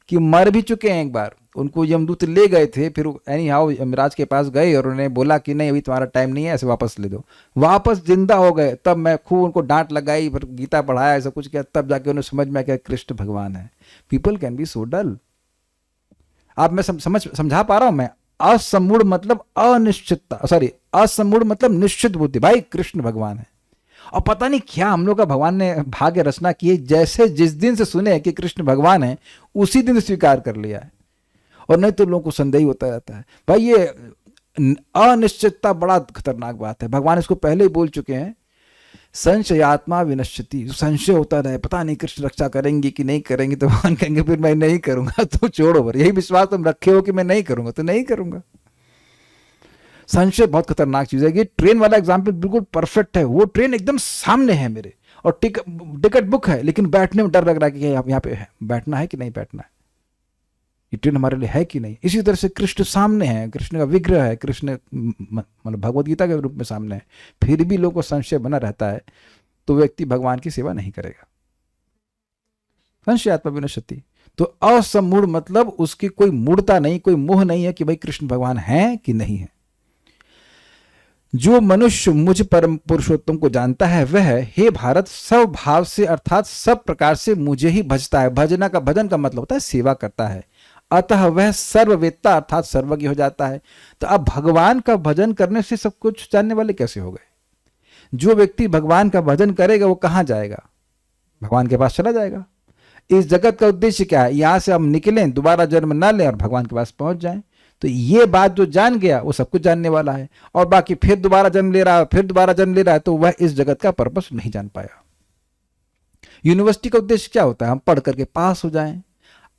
कि मर भी चुके हैं एक बार, उनको यमदूत ले गए थे, फिर एनी हाउ यमराज के पास गए और उन्होंने बोला कि नहीं अभी तुम्हारा टाइम नहीं है, ऐसे वापस ले दो, वापस जिंदा हो गए। तब मैं खूब उनको डांट लगाई, फिर गीता पढ़ाया, ऐसा कुछ किया, तब जाके उन्हें समझ में आया कृष्ण भगवान है। पीपल कैन बी सो डल। आप मैं समझा पा रहा हूं मैं। असमूढ़ मतलब अनिश्चितता, सॉरी असमूढ़ मतलब निश्चित बुद्धि, भाई कृष्ण भगवान है। और पता नहीं क्या हम लोग का भगवान ने भाग्य रचना की है, जैसे जिस दिन से सुने कि कृष्ण भगवान है उसी दिन स्वीकार कर लिया है। और नहीं तो लोगों को संदेह होता रहता है। भाई ये अनिश्चितता बड़ा खतरनाक बात है। भगवान इसको पहले ही बोल चुके हैं, संशयात्मा विनश्यति। संशय होता रहे, पता नहीं कृष्ण रक्षा करेंगे कि नहीं करेंगे, तो भगवान कहेंगे फिर मैं नहीं करूंगा, तो छोड़ो। पर यही विश्वास तुम रखे हो कि मैं नहीं करूंगा तो नहीं करूंगा। संशय बहुत खतरनाक चीज है। ये ट्रेन वाला एग्जाम्पल बिल्कुल परफेक्ट है। वो ट्रेन एकदम सामने है मेरे, और टिकट बुक है, लेकिन बैठने में डर लग रहा है कि यहाँ पे है, बैठना है कि नहीं बैठना है, ये ट्रेन हमारे लिए है कि नहीं। इसी तरह से कृष्ण सामने है, कृष्ण का विग्रह है, कृष्ण मतलब भगवद गीता के रूप में सामने है, फिर भी लोगों को संशय बना रहता है, तो व्यक्ति भगवान की सेवा नहीं करेगा। संशयात्मा विनश्यति, तो असमूढ़ मतलब उसकी कोई मूढ़ता नहीं, कोई मोह नहीं है कि भाई कृष्ण भगवान है कि नहीं है। जो मनुष्य मुझ परम पुरुषोत्तम को जानता है वह, हे भारत, सब भाव से अर्थात सब प्रकार से मुझे ही भजता है। भजन का मतलब होता है सेवा करता है। अतः वह सर्ववेत्ता अर्थात सर्वज्ञ हो जाता है। तो अब भगवान का भजन करने से सब कुछ जानने वाले कैसे हो गए? जो व्यक्ति भगवान का भजन करेगा वो कहाँ जाएगा? भगवान के पास चला जाएगा। इस जगत का उद्देश्य क्या है? यहां से हम निकलें, दोबारा जन्म न लें और भगवान के पास पहुंच जाएं। तो ये बात जो जान गया वो सब कुछ जानने वाला है। और बाकी फिर दोबारा जन्म ले रहा है, फिर दोबारा जन्म ले रहा है, तो वह इस जगत का पर्पस नहीं जान पाया। यूनिवर्सिटी का उद्देश्य क्या होता है? हम पढ़ करके पास हो जाएं।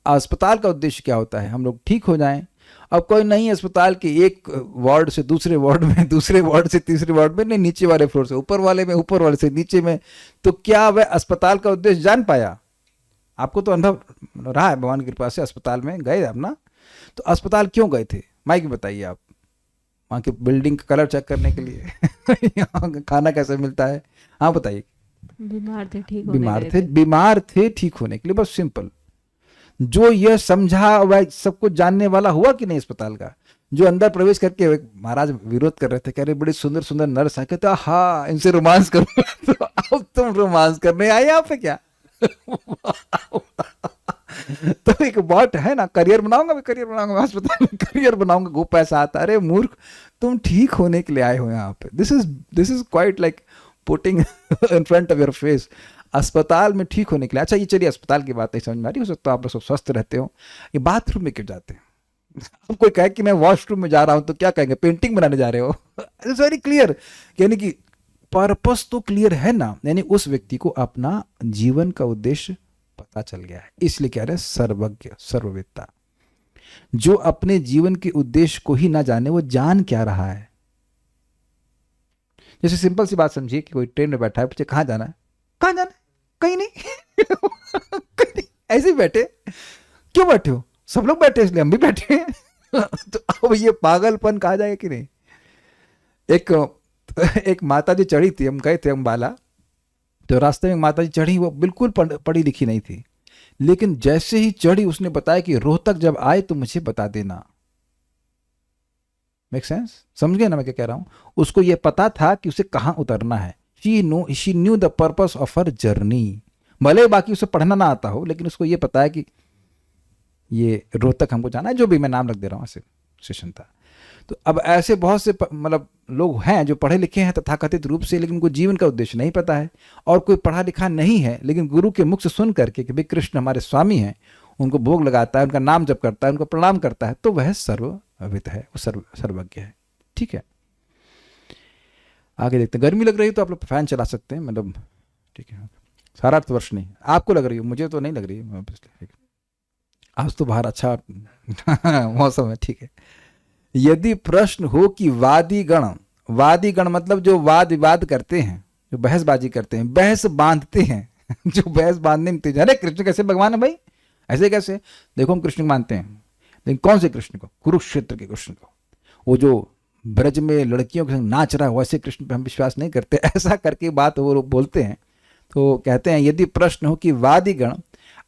अस्पताल का उद्देश्य क्या होता है? हम लोग ठीक हो जाएं। अब कोई नहीं अस्पताल के एक वार्ड से दूसरे वार्ड में, दूसरे वार्ड से तीसरे वार्ड में, नहीं नीचे वाले फ्लोर से ऊपर वाले में, ऊपर वाले से नीचे में, तो क्या वह अस्पताल का उद्देश्य जान पाया? आपको तो अनुभव रहा है भगवान की कृपा से, अस्पताल में गए आप ना, तो अस्पताल क्यों गए थे? माइक बताइए आप। वहाँ की बिल्डिंग का कलर चेक करने के लिए यहाँ खाना कैसे मिलता है? हाँ बताइए। बीमार थे ठीक होने बीमार थे ठीक होने के लिए, बस सिंपल। जो यह समझा वह सब कुछ जानने वाला हुआ कि नहीं अस्पताल का? जो अंदर प्रवेश करके महाराज विरोध कर रहे थे, कह रहे बड़े सुंदर सुंदर नर्स है, कहते हाँ इनसे रोमांस करो। तो अब तुम रोमांस करने आए यहाँ पे क्या? तो एक बात है ना, करियर बनाऊंगा अस्पताल में, करियर बनाऊंगा, खूब पैसा आता है। अरे मूर्ख, तुम ठीक होने के लिए आए हो यहाँ पे। This is quite like putting in front of your face. अस्पताल में ठीक होने के लिए। अच्छा ये चलिए, अस्पताल की बात नहीं समझ में आ रही, हो सकता है आप लोग सब स्वस्थ रहते हो। ये बाथरूम में क्यों जाते हैं? अब कोई कहे कि मैं वॉशरूम में जा रहा हूं तो क्या कहेंगे? पेंटिंग बनाने जा रहे हो? इट्स वेरी क्लियर, यानी कि पर्पस तो क्लियर है ना, यानी उस व्यक्ति को अपना जीवन का उद्देश्य पता चल गया है। इसलिए कह रहे हैं सर्वज्ञ, सर्ववेत्ता। जो अपने जीवन के उद्देश्य को ही ना जाने, वो जान क्या रहा है? जैसे सिंपल सी बात समझिए कि कोई ट्रेन में बैठा है, पूछे कहाँ जाना है? कहाँ जाना है? कहीं नहीं। कहीं नहीं, ऐसे ही बैठे। क्यों बैठे हो? सब लोग बैठे इसलिए हम भी बैठे हैं। तो अब ये पागलपन कहा जाएगा कि नहीं? एक माता जी चढ़ी थी, हम गए थे अम्बाला, तो रास्ते में माता जी चढ़ी, वो बिल्कुल पढ़ी लिखी नहीं थी, लेकिन जैसे ही चढ़ी उसने बताया कि रोहतक जब आए तो मुझे बता देना। Make sense? समझ गए ना मैं क्या कह रहा हूं? उसको ये पता था कि उसे कहां उतरना है। She knew the purpose of her journey. भले बाकी उसे पढ़ना ना आता हो, लेकिन उसको ये पता है कि ये रोहतक हमको जाना है, जो भी मैं नाम रख दे रहा हूँ, ऐसे स्टेशन था। तो अब ऐसे बहुत से मतलब लोग हैं जो पढ़े लिखे हैं तथाकथित रूप से, लेकिन उनको जीवन का उद्देश्य नहीं पता है। और कोई पढ़ा लिखा नहीं है, लेकिन गुरु के मुख से सुन करके कि भाई कृष्ण हमारे स्वामी हैं, उनको भोग लगाता है, उनका नाम जप करता है, उनको प्रणाम करता है, तो वह सर्वविद है, वो सर्वज्ञ है। ठीक है, आगे देखते हैं। गर्मी लग रही है तो आप लोग फैन चला सकते हैं, मतलब ठीक है। सारा अर्थवर्ष नहीं, आपको लग रही हो, मुझे तो नहीं लग रही है। आज तो बाहर अच्छा मौसम है, ठीक है। यदि प्रश्न हो कि वादी गण मतलब जो वाद विवाद करते हैं, जो बहसबाजी करते हैं, बहस बांधते हैं, जो बहस बांधने में तेज। अरे कृष्ण कैसे भगवान है भाई? ऐसे कैसे? देखो हम कृष्ण को मानते हैं, लेकिन कौन से कृष्ण को? कुरुक्षेत्र के कृष्ण को। वो जो ब्रज में लड़कियों के संग नाच रहा है, वैसे कृष्ण पे हम विश्वास नहीं करते। ऐसा करके बात वो बोलते हैं। तो कहते हैं यदि प्रश्न हो कि वादीगण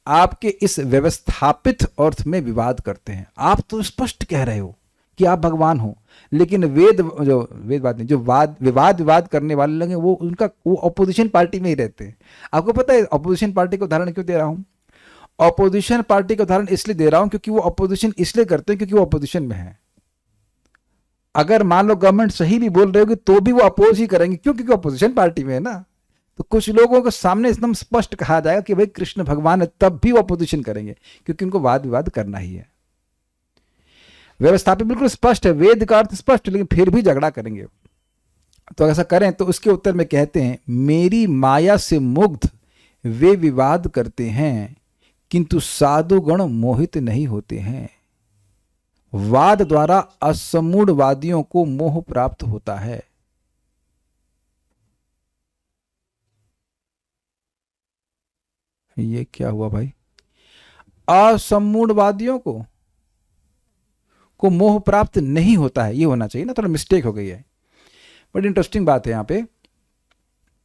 आपके इस व्यवस्थापित अर्थ में विवाद करते हैं। आप तो स्पष्ट कह रहे हो कि आप भगवान हो, लेकिन वेद बात नहीं, जो विवाद करने वाले लोग हैं, वो अपोजिशन पार्टी में ही रहते हैं। आपको पता है अपोजिशन पार्टी का उदाहरण क्यों दे रहा हूं? अपोजिशन पार्टी का उदाहरण इसलिए दे रहा हूं क्योंकि वो अपोजिशन इसलिए करते हैं क्योंकि वो अपोजिशन में है। अगर मान लो गवर्नमेंट सही भी बोल रहे होगी तो भी वो अपोज ही करेंगे, क्यों? क्योंकि अपोजिशन पार्टी में है ना। तो कुछ लोगों के सामने एकदम स्पष्ट कहा जाएगा कि भाई कृष्ण भगवान है, तब भी वो अपोजिशन करेंगे, क्योंकि उनको वाद विवाद करना ही है। व्यवस्था पे बिल्कुल स्पष्ट है, वेद का अर्थ स्पष्ट है, लेकिन फिर भी झगड़ा करेंगे। तो ऐसा करें तो उसके उत्तर में कहते हैं, मेरी माया से मुग्ध वे विवाद करते हैं, किंतु साधुगण मोहित नहीं होते हैं। वाद द्वारा असमूढ़वादियों को मोह प्राप्त होता है। ये क्या हुआ भाई? असमूढ़वादियों को मोह प्राप्त नहीं होता है, ये होना चाहिए ना, थोड़ा मिस्टेक हो गई है। बड़ी इंटरेस्टिंग बात है यहाँ पे।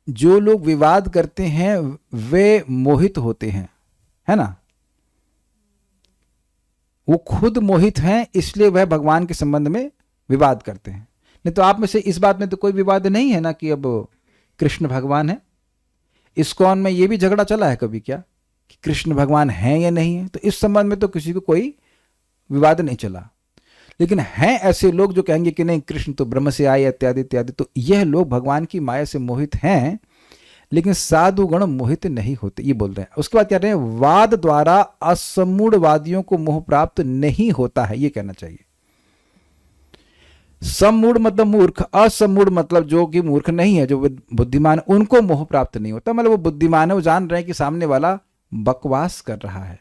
जो लोग विवाद करते हैं वे मोहित होते हैं, है ना? वो खुद मोहित हैं, इसलिए वह भगवान के संबंध में विवाद करते हैं। नहीं तो आप में से इस बात में तो कोई विवाद नहीं है ना कि अब कृष्ण भगवान है। इस्कॉन में ये भी झगड़ा चला है कभी क्या कि कृष्ण भगवान हैं या नहीं है? तो इस संबंध में तो किसी को कोई विवाद नहीं चला। लेकिन हैं ऐसे लोग जो कहेंगे कि नहीं, कृष्ण तो ब्रह्म से आए इत्यादि इत्यादि। तो यह लोग भगवान की माया से मोहित हैं, लेकिन साधुगण मोहित नहीं होते, ये बोल रहे हैं। उसके बाद कह रहे हैं, वाद द्वारा असमूढ़वादियों को मोह प्राप्त नहीं होता है, ये कहना चाहिए। सम्मूढ़ मतलब मूर्ख, असमूढ़ मतलब जो कि मूर्ख नहीं है, जो बुद्धिमान, उनको मोह प्राप्त नहीं होता। मतलब वो बुद्धिमान है, वो जान रहे हैं कि सामने वाला बकवास कर रहा है,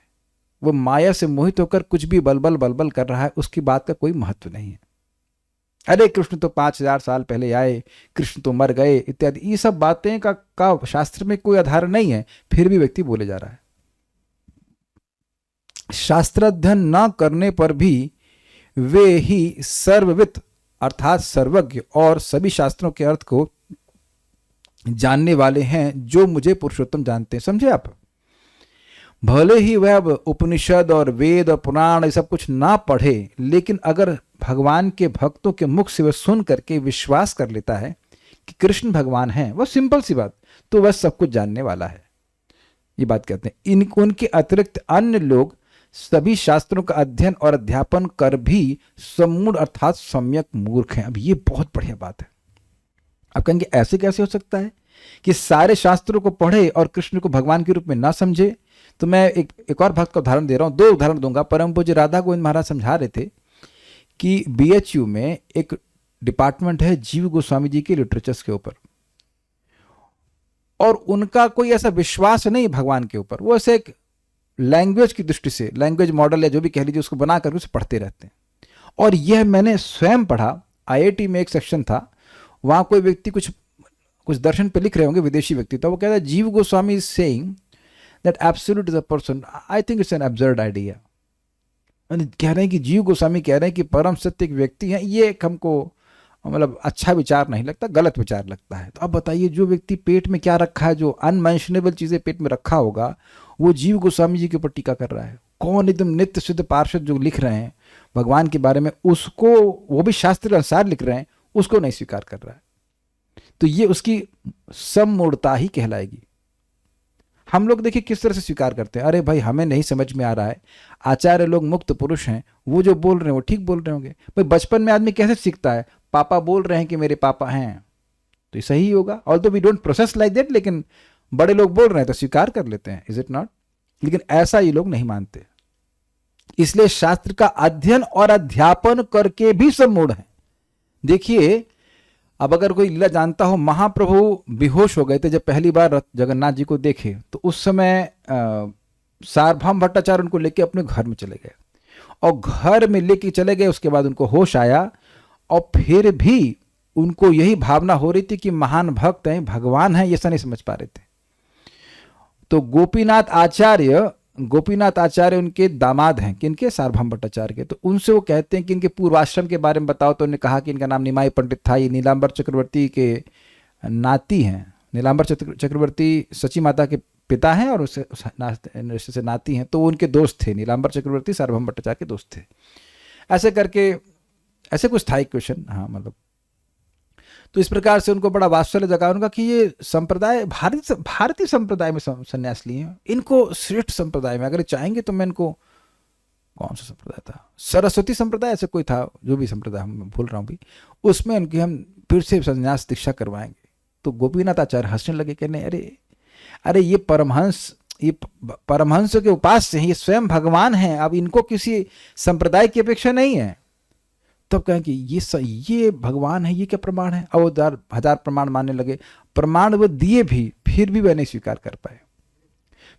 वो माया से मोहित होकर कुछ भी बलबल बलबल कर रहा है, उसकी बात का कोई महत्व नहीं है। अरे कृष्ण तो 5000 साल पहले आए, कृष्ण तो मर गए इत्यादि, ये सब बातें का शास्त्र में कोई आधार नहीं है, फिर भी व्यक्ति बोले जा रहा है। शास्त्राध्ययन न करने पर भी वे ही सर्वविद अर्थात सर्वज्ञ और सभी शास्त्रों के अर्थ को जानने वाले हैं, जो मुझे पुरुषोत्तम जानते हैं। समझे आप? भले ही वह अब उपनिषद और वेद और पुराण ये सब कुछ ना पढ़े, लेकिन अगर भगवान के भक्तों के मुख से वह सुन करके विश्वास कर लेता है कि कृष्ण भगवान हैं, वह सिंपल सी बात, तो वह सब कुछ जानने वाला है। ये बात कहते हैं। उनके अतिरिक्त अन्य लोग सभी शास्त्रों का अध्ययन और अध्यापन कर भी सम्मूढ़ अर्थात सम्यक मूर्ख हैं। अब ये बहुत बढ़िया बात है। आप कहेंगे ऐसे कैसे हो सकता है कि सारे शास्त्रों को पढ़े और कृष्ण को भगवान के रूप में ना समझे? तो मैं एक और भक्त का उदाहरण दे रहा हूं, 2 उदाहरण दूंगा। परम पूज्य राधा गोविंद महाराज समझा रहे थे कि BHU में एक डिपार्टमेंट है जीव गोस्वामी जी के लिटरेचर्स के ऊपर, और उनका कोई ऐसा विश्वास नहीं भगवान के ऊपर। वो ऐसे एक लैंग्वेज की दृष्टि से, लैंग्वेज मॉडल या जो भी कह लीजिए, उसको बना करके उसे पढ़ते रहते हैं। और यह मैंने स्वयं पढ़ा। IIT में एक सेक्शन था, वहां कोई व्यक्ति कुछ दर्शन पे लिख रहे होंगे, विदेशी व्यक्ति, तो वो कहता है जीव Goswami is saying that absolute is a person, I think it's an absurd idea. कह रहे हैं कि जीव गोस्वामी कह रहे हैं कि परम सत्य एक व्यक्ति है, ये हमको मतलब अच्छा विचार नहीं लगता, गलत विचार लगता है। तो अब बताइए, जो व्यक्ति पेट में क्या रखा है, जो अनमेंशनेबल चीजें पेट में रखा होगा, वो जीव गोस्वामी जी के ऊपर टीका कर रहा है। कौन एकदम नित्य सिद्ध पार्षद जो लिख रहे हैं भगवान के बारे में, उसको, वो भी शास्त्र के अनुसार लिख रहे हैं, उसको नहीं स्वीकार कर रहा है। तो ये उसकी सम्मूढ़ता ही कहलाएगी। हम लोग देखिए किस तरह से स्वीकार करते हैं, अरे भाई हमें नहीं समझ में आ रहा है, आचार्य लोग मुक्त पुरुष हैं, वो जो बोल रहे हैं वो ठीक बोल रहे होंगे। भाई बचपन में आदमी कैसे सीखता है, पापा बोल रहे हैं कि मेरे पापा हैं, तो ये सही होगा। Although we don't process like that, लेकिन बड़े लोग बोल रहे हैं तो स्वीकार कर लेते हैं, इज इट नॉट? लेकिन ऐसा ये लोग नहीं मानते। इसलिए शास्त्र का अध्ययन और अध्यापन करके भी सम्मूढ़ है। देखिए, अब अगर कोई लीला जानता हो, महाप्रभु बेहोश हो गए थे जब पहली बार जगन्नाथ जी को देखे, तो उस समय सार्वभौम भट्टाचार्य उनको लेके अपने घर में चले गए, और घर में लेके चले गए। उसके बाद उनको होश आया, और फिर भी उनको यही भावना हो रही थी कि महान भक्त हैं, भगवान हैं, ये ऐसा नहीं समझ पा रहे थे। तो गोपीनाथ आचार्य उनके दामाद हैं, किनके? सार्वभौम भट्टाचार्य के। तो उनसे वो कहते हैं कि इनके पूर्वाश्रम के बारे में बताओ। तो उन्होंने कहा कि इनका नाम निमाई पंडित था, ये नीलांबर चक्रवर्ती के नाती हैं। नीलांबर चक्रवर्ती सची माता के पिता हैं और उससे से नाती हैं। तो वो उनके दोस्त थे, नीलांबर चक्रवर्ती सार्वभौम भट्टाचार्य के दोस्त थे। ऐसे करके ऐसे कुछ था एक क्वेश्चन, हाँ मतलब। तो इस प्रकार से उनको बड़ा वात्सल्य जगा उनका कि ये संप्रदाय भारतीय संप्रदाय में संन्यास लिए हैं, इनको श्रेष्ठ संप्रदाय में अगर चाहेंगे तो मैं इनको, कौन सा संप्रदाय था, सरस्वती संप्रदाय ऐसे कोई था, जो भी संप्रदाय हम भूल रहा हूँ भी, उसमें उनकी हम फिर से संन्यास दीक्षा करवाएंगे। तो गोपीनाथ आचार्य हंसने लगे, कहने अरे अरे ये परमहंस के उपास्य हैं, ये स्वयं भगवान हैं, अब इनको किसी संप्रदाय की अपेक्षा नहीं है। तब कहें कि ये भगवान है, ये क्या प्रमाण है? अब वो हजार प्रमाण मानने लगे। प्रमाण वो दिए भी, फिर भी वह नहीं स्वीकार कर पाए।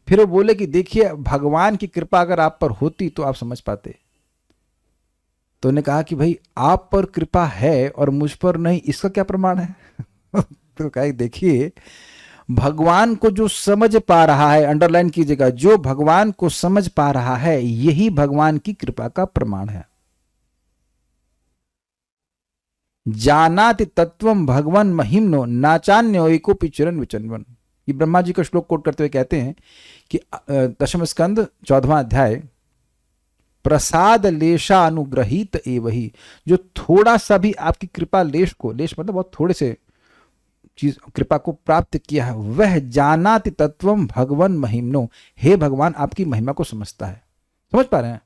फिर वो बोले कि देखिए भगवान की कृपा अगर आप पर होती तो आप समझ पाते। तो उन्होंने कहा कि भाई आप पर कृपा है और मुझ पर नहीं, इसका क्या प्रमाण है? तो कहा देखिए भगवान को जो समझ पा रहा है, अंडरलाइन कीजिएगा, जो भगवान को समझ पा रहा है यही भगवान की कृपा का प्रमाण है। जानाति तत्वम भगवन महिम्नो नाचान्यो एकोपि चिरन विचन्वन। ये ब्रह्मा जी का श्लोक कोट करते हुए कहते हैं कि दशम स्कंद 14वां अध्याय, प्रसाद लेशा अनुग्रहित एवही, जो थोड़ा सा भी आपकी कृपा लेश को, लेश मतलब बहुत थोड़े से चीज कृपा को प्राप्त किया है, वह जानाति तत्वम भगवन महिम्नो, हे भगवान आपकी महिमा को समझता है। समझ पा रहे हैं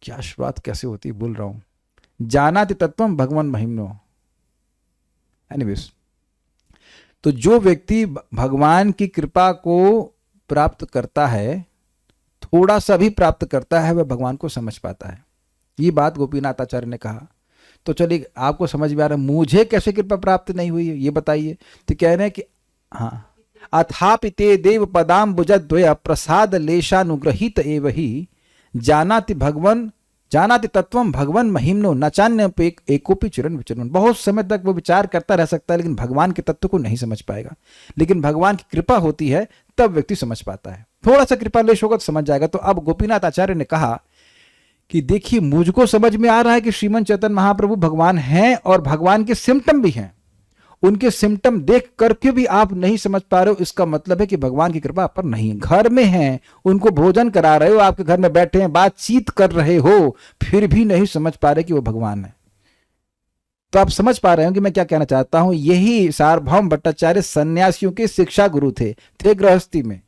क्या शुरुआत कैसे होती है? बोल रहा हूं, जानाति तत्वम भगवन महिम्नो। एनीवेज, तो जो व्यक्ति भगवान की कृपा को प्राप्त करता है, थोड़ा सा भी प्राप्त करता है, वह भगवान को समझ पाता है। ये बात गोपीनाथ आचार्य ने कहा। तो चलिए आपको समझ में आ रहा है मुझे कैसे कृपा प्राप्त नहीं हुई है, ये बताइए। तो कह रहे हैं कि हाँ, अथापि ते देव पदाम्बुजद्वय प्रसाद लेशानुग्रहित एवही जानाति तत्वम भगवन महिम्नो नचान्य एकोपि चिरन विचरन। बहुत समय तक वो विचार करता रह सकता है लेकिन भगवान के तत्व को नहीं समझ पाएगा। लेकिन भगवान की कृपा होती है तब व्यक्ति समझ पाता है। थोड़ा सा कृपा लेश होगा तो समझ जाएगा। तो अब गोपीनाथ आचार्य ने कहा कि देखिए मुझको समझ में आ रहा है कि श्रीमन चैतन्य महाप्रभु भगवान हैं और भगवान के सिम्टम भी हैं। उनके सिम्टम देख करके भी आप नहीं समझ पा रहे हो, इसका मतलब है कि भगवान की कृपा आप पर नहीं है। घर में हैं, उनको भोजन करा रहे हो, आपके घर में बैठे हैं, बातचीत कर रहे हो, फिर भी नहीं समझ पा रहे कि वो भगवान है। तो आप समझ पा रहे हो कि मैं क्या कहना चाहता हूं। यही सार्वभौम भट्टाचार्य सन्यासियों के शिक्षा गुरु थे गृहस्थी में।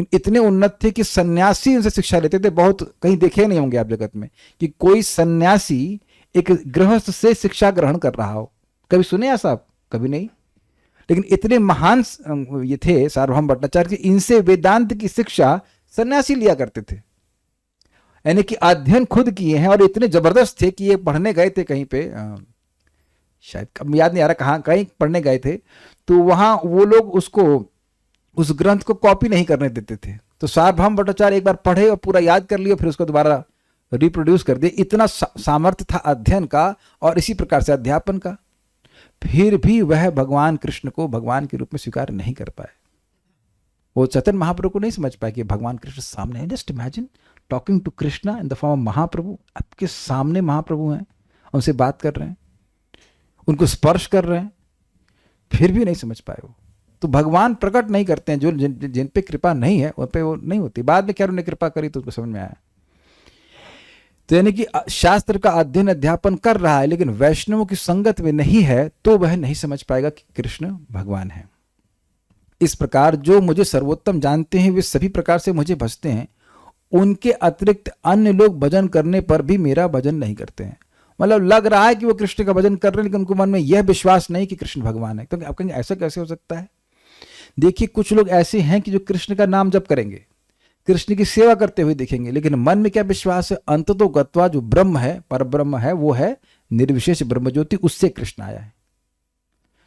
इतने उन्नत थे कि सन्यासी उनसे शिक्षा लेते थे। बहुत कहीं देखे नहीं होंगे आप जगत में कि कोई सन्यासी एक गृहस्थ से शिक्षा ग्रहण कर रहा हो। कभी सुने ऐसा आप? कभी नहीं। लेकिन इतने महान ये थे सार्वभौम भट्टाचार्य कि इनसे वेदांत की शिक्षा सन्यासी लिया करते थे, यानी कि अध्ययन खुद किए हैं। और इतने जबरदस्त थे कि ये पढ़ने गए थे कहीं पे, शायद कब याद नहीं आ रहा कहाँ, कहीं पढ़ने गए थे। तो वहां वो लोग उस ग्रंथ को कॉपी नहीं करने देते थे। तो सार्वभौम भट्टाचार्य एक बार पढ़े और पूरा याद कर लिया, फिर उसको दोबारा रिप्रोड्यूस कर दिया। इतना सामर्थ्य था अध्ययन का और इसी प्रकार से अध्यापन का। फिर भी वह भगवान कृष्ण को भगवान के रूप में स्वीकार नहीं कर पाए। वो चैतन्य महाप्रभु को नहीं समझ पाए कि भगवान कृष्ण सामने है। Just imagine talking to Krishna in the form of Mahaprabhu. आपके सामने महाप्रभु हैं, उनसे बात कर रहे हैं, उनको स्पर्श कर रहे हैं, फिर भी नहीं समझ पाए वो। तो भगवान प्रकट नहीं करते हैं, जो जिन पे कृपा नहीं है उन पे वो नहीं होती। बाद में क्या उन्होंने कृपा करी तो उसको समझ में आया। तो यानी कि शास्त्र का अध्ययन अध्यापन कर रहा है लेकिन वैष्णवों की संगत में नहीं है तो वह नहीं समझ पाएगा कि कृष्ण भगवान है। इस प्रकार जो मुझे सर्वोत्तम जानते हैं वे सभी प्रकार से मुझे भजते हैं। उनके अतिरिक्त अन्य लोग भजन करने पर भी मेरा भजन नहीं करते हैं। मतलब लग रहा है कि वो कृष्ण का भजन कर रहे हैं लेकिन उनको मन में यह विश्वास नहीं कि कृष्ण भगवान है। तो आप कहेंगे ऐसा कैसे हो सकता है? देखिए कुछ लोग ऐसे हैं कि जो कृष्ण का नाम जप करेंगे, कृष्ण की सेवा करते हुए दिखेंगे, लेकिन मन में क्या विश्वास है? अंततो गत्वा जो ब्रह्म है, पर ब्रह्म है, वो है निर्विशेष ब्रह्म ज्योति, उससे कृष्ण आया है।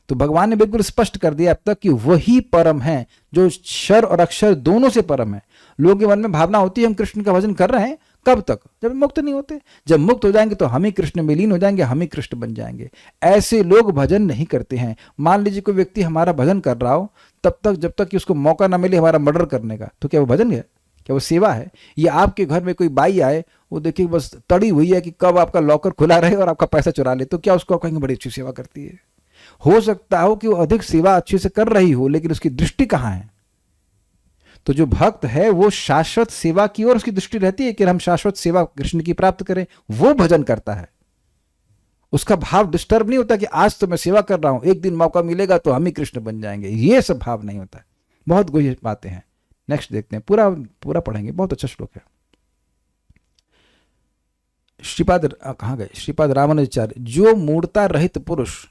तो भगवान ने बिल्कुल स्पष्ट कर दिया अब तक कि वही परम है जो क्षर और अक्षर दोनों से परम है। लोगों के मन में भावना होती है हम कृष्ण का भजन कर रहे हैं, कब तक? जब मुक्त नहीं होते। जब मुक्त हो जाएंगे तो हम ही कृष्ण में लीन हो जाएंगे, हम ही कृष्ण बन जाएंगे। ऐसे लोग भजन नहीं करते हैं। मान लीजिए कोई व्यक्ति हमारा भजन कर रहा हो, तब तक जब तक कि उसको मौका ना मिले हमारा मर्डर करने का, तो क्या वो भजन है? क्या वो सेवा है? या आपके घर में कोई बाई आए, वो देखिए बस तड़ी हुई है कि कब आपका लॉकर खुला रहे और आपका पैसा चुरा ले, तो क्या उसको कहेंगे बड़ी अच्छी सेवा करती है? हो सकता हो कि वो अधिक सेवा अच्छे से कर रही हो लेकिन उसकी दृष्टि कहाँ है? तो जो भक्त है वो शाश्वत सेवा की ओर उसकी दृष्टि रहती है कि हम शाश्वत सेवा कृष्ण की प्राप्त करें, वो भजन करता है। उसका भाव डिस्टर्ब नहीं होता कि आज तो मैं सेवा कर रहा हूं, एक दिन मौका मिलेगा तो हम ही कृष्ण बन जाएंगे। ये सब भाव नहीं होता है। बहुत गहरी बातें हैं। नेक्स्ट देखते हैं, पूरा पढ़ेंगे। बहुत अच्छा श्लोक है। श्रीपाद कहाँ गए? श्रीपाद रामानुजाचार्य, जो मूढ़ता रहित पुरुष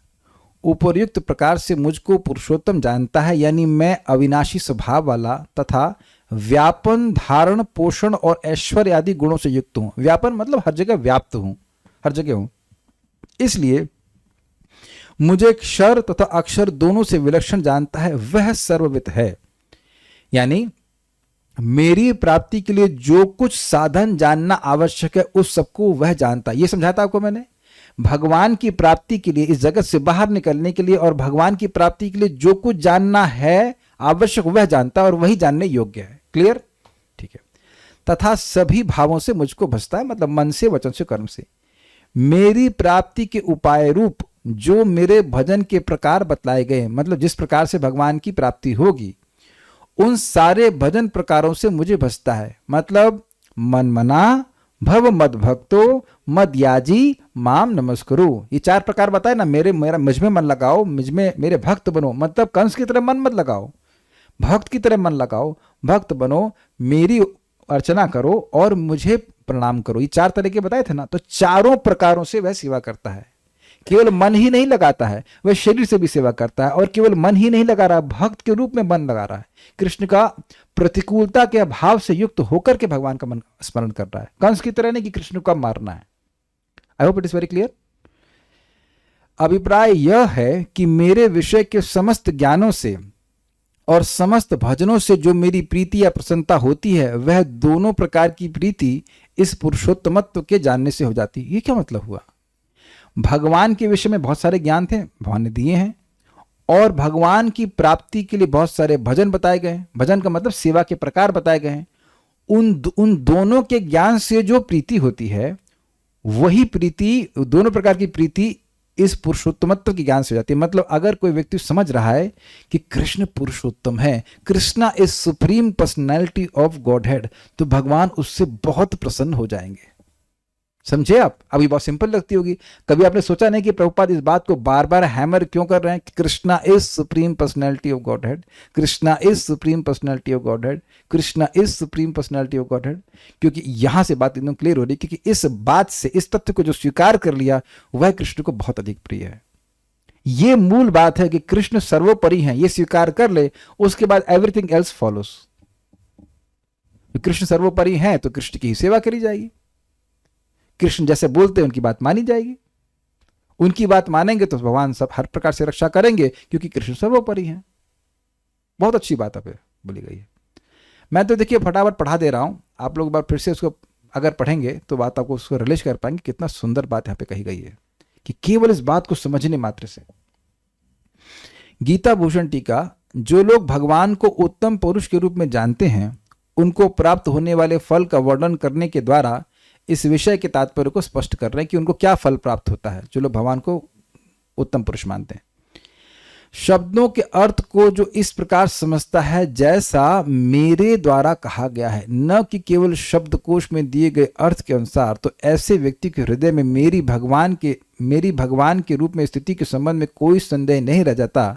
उपर्युक्त प्रकार से मुझको पुरुषोत्तम जानता है, यानी मैं अविनाशी स्वभाव वाला तथा व्यापन, धारण, पोषण और ऐश्वर्य आदि गुणों से युक्त हूं। व्यापन मतलब हर जगह व्याप्त हूं, हर जगह हूं। इसलिए मुझे क्षर तथा अक्षर दोनों से विलक्षण जानता है, वह सर्वविद है। यानी मेरी प्राप्ति के लिए जो कुछ साधन जानना आवश्यक है उस सबको वह जानता है। यह समझाता आपको मैंने। भगवान की प्राप्ति के लिए, इस जगत से बाहर निकलने के लिए और भगवान की प्राप्ति के लिए जो कुछ जानना है आवश्यक वह जानता है और वही जानने योग्य है। क्लियर? ठीक है। तथा सभी भावों से मुझको भजता है, मतलब मन से, वचन से, कर्म से। मेरी प्राप्ति के उपाय रूप जो मेरे भजन के प्रकार बतलाए गए, मतलब जिस प्रकार से भगवान की प्राप्ति होगी, उन सारे भजन प्रकारों से मुझे भजता है। मतलब मन मना, भव मद भक्तो, मद याजी, माम नमस्करो। ये 4 प्रकार बताए ना। मुझ में मन लगाओ, मुझ में मेरे भक्त बनो। मतलब कंस की तरह मन मत लगाओ, भक्त की तरह मन लगाओ, भक्त बनो, मेरी अर्चना करो और मुझे प्रणाम करो। ये 4 तरह के बताए थे ना। तो चारों प्रकारों से वह सेवा करता है। केवल मन ही नहीं लगाता है, वह शरीर से भी सेवा करता है। और केवल मन ही नहीं लगा रहा, भक्त के रूप में मन लगा रहा है। कृष्ण का प्रतिकूलता के अभाव से युक्त होकर के भगवान का मन स्मरण कर रहा है। कंस की तरह नहीं कि कृष्ण को मारना है। I hope it is very clear. अभिप्राय यह है कि मेरे विषय के समस्त ज्ञानों से और समस्त भजनों से जो मेरी प्रीति या प्रसन्नता होती है, वह दोनों प्रकार की प्रीति इस पुरुषोत्तमत्व के जानने से हो जाती है। ये क्या मतलब हुआ? भगवान के विषय में बहुत सारे ज्ञान थे, भगवान ने दिए हैं, और भगवान की प्राप्ति के लिए बहुत सारे भजन बताए गए हैं। भजन का मतलब सेवा के प्रकार बताए गए हैं। उन दोनों के ज्ञान से जो प्रीति होती है, वही प्रीति, दोनों प्रकार की प्रीति इस पुरुषोत्तमत्व के ज्ञान से हो जाती है। मतलब अगर कोई व्यक्ति समझ रहा है कि कृष्ण पुरुषोत्तम है, Krishna is supreme personality of God head, तो भगवान उससे बहुत प्रसन्न हो जाएंगे। समझे आप? अभी बहुत सिंपल लगती होगी। कभी आपने सोचा नहीं कि प्रभुपाद इस बात को बार बार हैमर क्यों कर रहे हैं कि Krishna is supreme personality of God head, Krishna is supreme personality of God head, Krishna is supreme personality of God head? क्योंकि यहां से बात एकदम क्लियर हो रही है, क्योंकि इस बात से, इस तथ्य को जो स्वीकार कर लिया, वह कृष्ण को बहुत अधिक प्रिय है। यह मूल बात है कि कृष्ण सर्वोपरि हैं, यह स्वीकार कर ले, उसके बाद एवरीथिंग एल्स फॉलोस। कृष्ण सर्वोपरि हैं तो कृष्ण की ही सेवा करी जाएगी। कृष्ण जैसे बोलते हैं उनकी बात मानी जाएगी। उनकी बात मानेंगे तो भगवान सब हर प्रकार से रक्षा करेंगे, क्योंकि कृष्ण सर्वोपरि हैं। बहुत अच्छी बात आप बोली गई है। मैं तो देखिए फटाफट पढ़ा दे रहा हूं, आप लोग एक बार फिर से उसको अगर पढ़ेंगे तो बात आपको उसको रिलेट कर पाएंगे। कितना सुंदर बात यहाँ पे कही गई है कि केवल इस बात को समझने मात्र से। गीता भूषण टीका, जो लोग भगवान को उत्तम पुरुष के रूप में जानते हैं, उनको प्राप्त होने वाले फल का वर्णन करने के द्वारा इस विषय के तात्पर्य को स्पष्ट कर रहे हैं कि उनको क्या फल प्राप्त होता है, जो लोग भगवान को उत्तम पुरुष मानते हैं। शब्दों के अर्थ को जो इस प्रकार समझता है जैसा मेरे द्वारा कहा गया है, न कि केवल शब्दकोश में दिए गए अर्थ के अनुसार, तो ऐसे व्यक्ति के हृदय में मेरी भगवान के रूप में स्थिति के संबंध में कोई संदेह नहीं रह जाता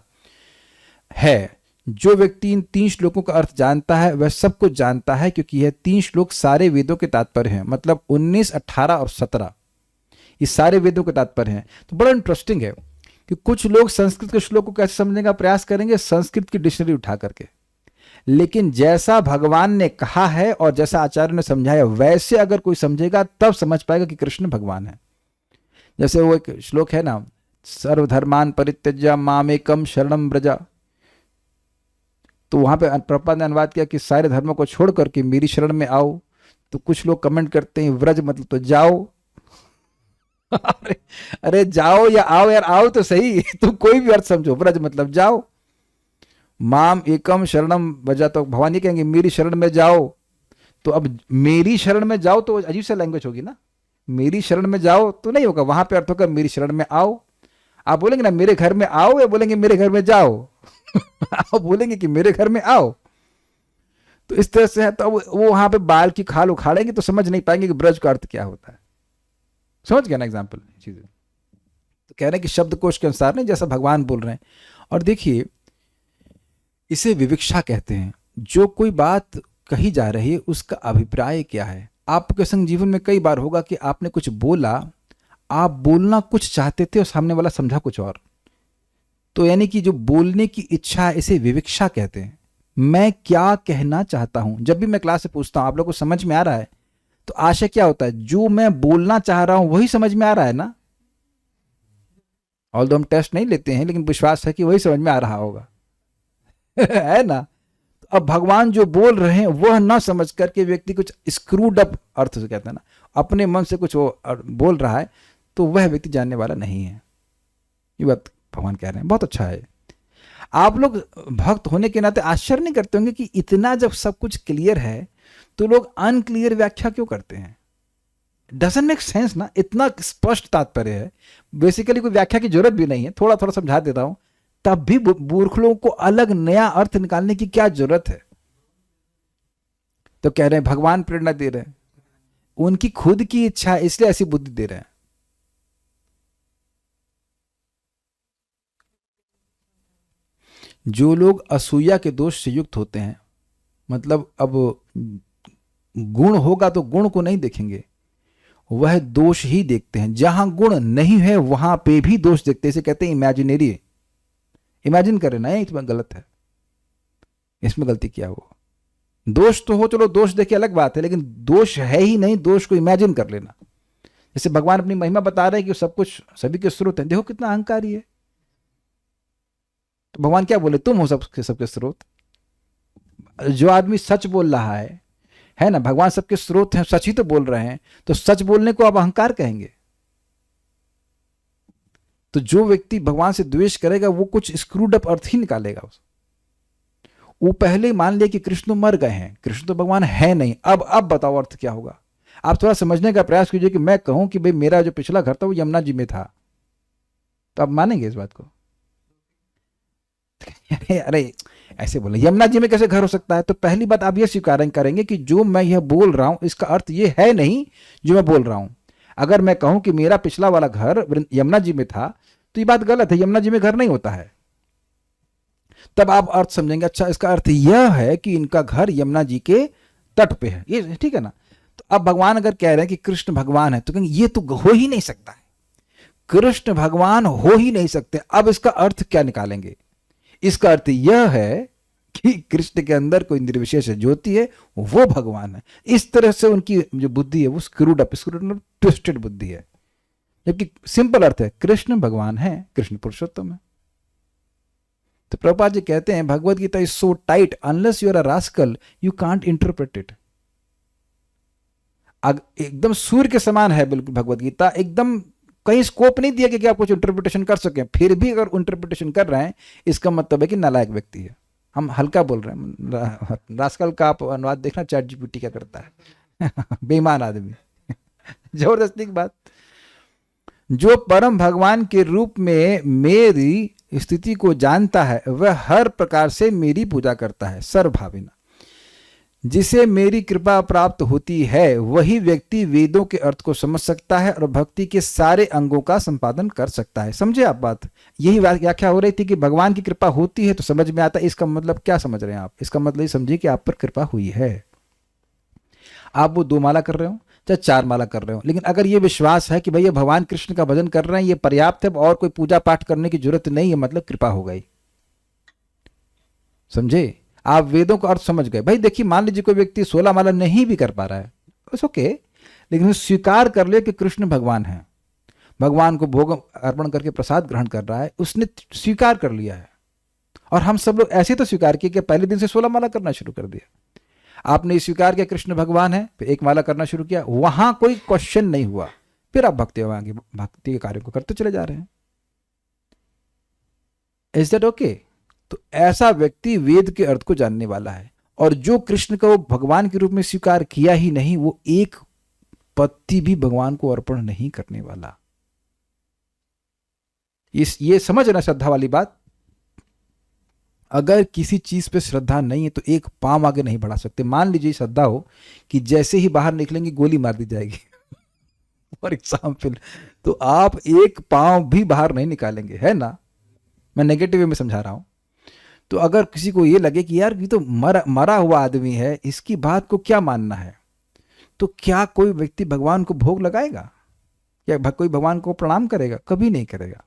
है। जो व्यक्ति इन 3 श्लोकों का अर्थ जानता है, वह सब कुछ जानता है, क्योंकि यह 3 श्लोक सारे वेदों के तात्पर्य हैं। मतलब 19, 18 और 17 ये सारे वेदों के तात्पर्य हैं। तो बड़ा इंटरेस्टिंग है कि कुछ लोग संस्कृत के श्लोक को कैसे समझने का प्रयास करेंगे, संस्कृत की डिक्शनरी उठा करके। लेकिन जैसा भगवान ने कहा है और जैसा आचार्य ने समझाया, वैसे अगर कोई समझेगा तब समझ पाएगा कि कृष्ण भगवान है। जैसे वो एक श्लोक है ना, सर्वधर्मान परित्यज्य मामेकम शरणम व्रज, तो वहां पे प्रभुपाद ने अनुवाद किया कि सारे धर्मों को छोड़ करके मेरी शरण में आओ। तो कुछ लोग कमेंट करते हैं व्रज मतलब तो जाओ। अरे जाओ या आओ यार, आओ तो सही। तो कोई भी अर्थ समझो, व्रज मतलब जाओ। माम एकम शरणम व्रज, तो भगवान ये कहेंगे मेरी शरण में जाओ। तो अब मेरी शरण में जाओ तो अजीब सा लैंग्वेज होगी ना। मेरी शरण में जाओ तो नहीं होगा, वहां पे अर्थ होगा मेरी शरण में आओ। आप बोलेंगे ना मेरे घर में आओ, या बोलेंगे मेरे घर में जाओ? आप बोलेंगे कि मेरे घर में आओ। तो इस तरह से है, तो वो वहां पे बाल की खाल उखाड़ेंगे तो समझ नहीं पाएंगे कि ब्रज का अर्थ क्या होता है। समझ गया ना एग्जाम्पल चीजें? तो कह रहे हैं कि शब्दकोश के अनुसार नहीं, जैसा भगवान बोल रहे हैं। और देखिए, इसे विविक्षा कहते हैं। जो कोई बात कही जा रही है उसका अभिप्राय क्या है। आपके संग जीवन में कई बार होगा कि आपने कुछ बोला, आप बोलना कुछ चाहते थे और सामने वाला समझा कुछ और। तो यानी कि जो बोलने की इच्छा है इसे विविक्षा कहते हैं। मैं क्या कहना चाहता हूं, जब भी मैं क्लास से पूछता हूं आप लोग को समझ में आ रहा है, तो आशय क्या होता है, जो मैं बोलना चाह रहा हूं वही समझ में आ रहा है ना। ऑल्दो हम टेस्ट नहीं लेते हैं, लेकिन विश्वास है कि वही समझ में आ रहा होगा है ना। तो अब भगवान जो बोल रहे हैं वह ना समझ करके व्यक्ति कुछ स्क्रूड अप अर्थ से कहता है ना, अपने मन से कुछ वो बोल रहा है, तो वह व्यक्ति जानने वाला नहीं है। ये बात भगवान कह रहे हैं, बहुत अच्छा है। आप लोग भक्त होने के नाते आश्चर्य नहीं करते होंगे कि इतना जब सब कुछ क्लियर है तो लोग अनक्लियर व्याख्या क्यों करते हैं। डजंट मेक सेंस ना, इतना स्पष्ट तात्पर्य है, बेसिकली कोई व्याख्या की जरूरत भी नहीं है, थोड़ा थोड़ा समझा देता हूं, तब भी मूर्ख लोगों को अलग नया अर्थ निकालने की क्या जरूरत है। तो कह रहे हैं भगवान प्रेरणा दे रहे हैं, उनकी खुद की इच्छा है इसलिए ऐसी बुद्धि दे रहे हैं। जो लोग असूया के दोष से युक्त होते हैं, मतलब अब गुण होगा तो गुण को नहीं देखेंगे, वह दोष ही देखते हैं। जहां गुण नहीं है वहां पे भी दोष देखते हैं, इसे कहते हैं इमेजिनरी। इमेजिन करें ना, इसमें गलत है, इसमें गलती किया वो। दोष तो हो, चलो दोष देखे अलग बात है, लेकिन दोष है ही नहीं, दोष को इमेजिन कर लेना। जैसे भगवान अपनी महिमा बता रहे हैं कि सब कुछ सभी के स्रोत हैं, देखो कितना अहंकारी है। तो भगवान क्या बोले, तुम हो सबके स्रोत। जो आदमी सच बोल रहा है ना, भगवान सबके स्रोत हैं, सच ही तो बोल रहे हैं, तो सच बोलने को आप अहंकार कहेंगे। तो जो व्यक्ति भगवान से द्वेष करेगा वो कुछ स्क्रूड अप अर्थ ही निकालेगा। वो पहले ही मान लिया कि कृष्ण मर गए हैं, कृष्ण तो भगवान है नहीं, अब बताओ अर्थ क्या होगा। आप थोड़ा समझने का प्रयास कीजिए कि मैं कहूं कि भाई मेरा जो पिछला घर था वो यमुना जी में था, तो आप मानेंगे इस बात को? अरे ऐसे बोले यमुना जी में कैसे घर हो सकता है? तो पहली बात आप ये स्वीकार करेंगे कि जो मैं यह बोल रहा हूं इसका अर्थ ये है नहीं जो मैं बोल रहा हूं। अगर मैं कहूं कि मेरा पिछला वाला घर यमुना जी में था तो ये बात गलत है, यमुना जी में घर नहीं होता है। तब आप अर्थ समझेंगे, अच्छा इसका अर्थ यह है कि इनका घर यमुना जी के तट पे है, ये ठीक है ना। तो अब भगवान अगर कह रहे हैं कि कृष्ण भगवान है तो कहेंगे ये तो हो ही नहीं सकता है, कृष्ण भगवान हो ही नहीं सकते। अब इसका अर्थ क्या निकालेंगे? इसका अर्थ यह है कि कृष्ण के अंदर कोई निर्विशेष ज्योति है, वो भगवान है। इस तरह से उनकी जो बुद्धि है वो स्क्रूड अप ट्विस्टेड बुद्धि है। जबकि सिंपल अर्थ है कृष्ण भगवान है, कृष्ण पुरुषोत्तम है। तो प्रभुपाद जी कहते हैं Bhagavad Gita is so tight, unless you are a rascal you can't interpret it. एकदम सूर्य के समान है बिल्कुल भगवत गीता, एकदम कहीं स्कोप नहीं दिया कि आप कुछ इंटरप्रिटेशन कर सकें। फिर भी अगर इंटरप्रिटेशन कर रहे हैं इसका मतलब है कि नालायक व्यक्ति है। हम हल्का बोल रहे हैं, रास्कल का आप अनुवाद देखना चैट जीपीटी क्या करता है बेईमान आदमी जबरदस्ती की बात। जो परम भगवान के रूप में मेरी स्थिति को जानता है वह हर प्रकार से मेरी पूजा करता है सर्वभाविना। जिसे मेरी कृपा प्राप्त होती है वही व्यक्ति वेदों के अर्थ को समझ सकता है और भक्ति के सारे अंगों का संपादन कर सकता है। समझे आप बात? यही व्याख्या हो रही थी कि भगवान की कृपा होती है तो समझ में आता है। इसका मतलब क्या समझ रहे हैं आप? इसका मतलब ये समझिए कि आप पर कृपा हुई है। आप वो 2 माला कर रहे हो चाहे 4 माला कर रहे हो, लेकिन अगर ये विश्वास है कि भैया भगवान कृष्ण का भजन कर रहे हैं ये पर्याप्त है और कोई पूजा पाठ करने की जरूरत नहीं है, मतलब कृपा हो गई। समझे? आप वेदों का अर्थ समझ गए। भाई देखिए मान लीजिए कोई व्यक्ति 16 माला नहीं भी कर पा रहा है, इट्स ओके, लेकिन स्वीकार कर ले कि कृष्ण भगवान है, भगवान को भोग अर्पण करके प्रसाद ग्रहण कर रहा है, उसने स्वीकार कर लिया है। और हम सब लोग ऐसे तो स्वीकार किए कि पहले दिन से 16 माला करना शुरू कर दिया। आपने स्वीकार किया कृष्ण भगवान है, फिर 1 माला करना शुरू किया, वहां कोई क्वेश्चन नहीं हुआ, फिर आप भक्ति के कार्यों को करते चले जा रहे हैं। Is that okay? तो ऐसा व्यक्ति वेद के अर्थ को जानने वाला है। और जो कृष्ण को भगवान के रूप में स्वीकार किया ही नहीं वो एक पत्ती भी भगवान को अर्पण नहीं करने वाला। ये समझ ना श्रद्धा वाली बात। अगर किसी चीज पे श्रद्धा नहीं है तो एक पांव आगे नहीं बढ़ा सकते। मान लीजिए श्रद्धा हो कि जैसे ही बाहर निकलेंगे गोली मार दी जाएगी फॉर एग्जाम्पल, तो आप एक पांव भी बाहर नहीं निकालेंगे, है ना? मैं नेगेटिव वे में समझा रहा हूं। तो अगर किसी को ये लगे कि यार ये तो मरा हुआ आदमी है, इसकी बात को क्या मानना है, तो क्या कोई व्यक्ति भगवान को भोग लगाएगा? क्या कोई भगवान को प्रणाम करेगा? कभी नहीं करेगा।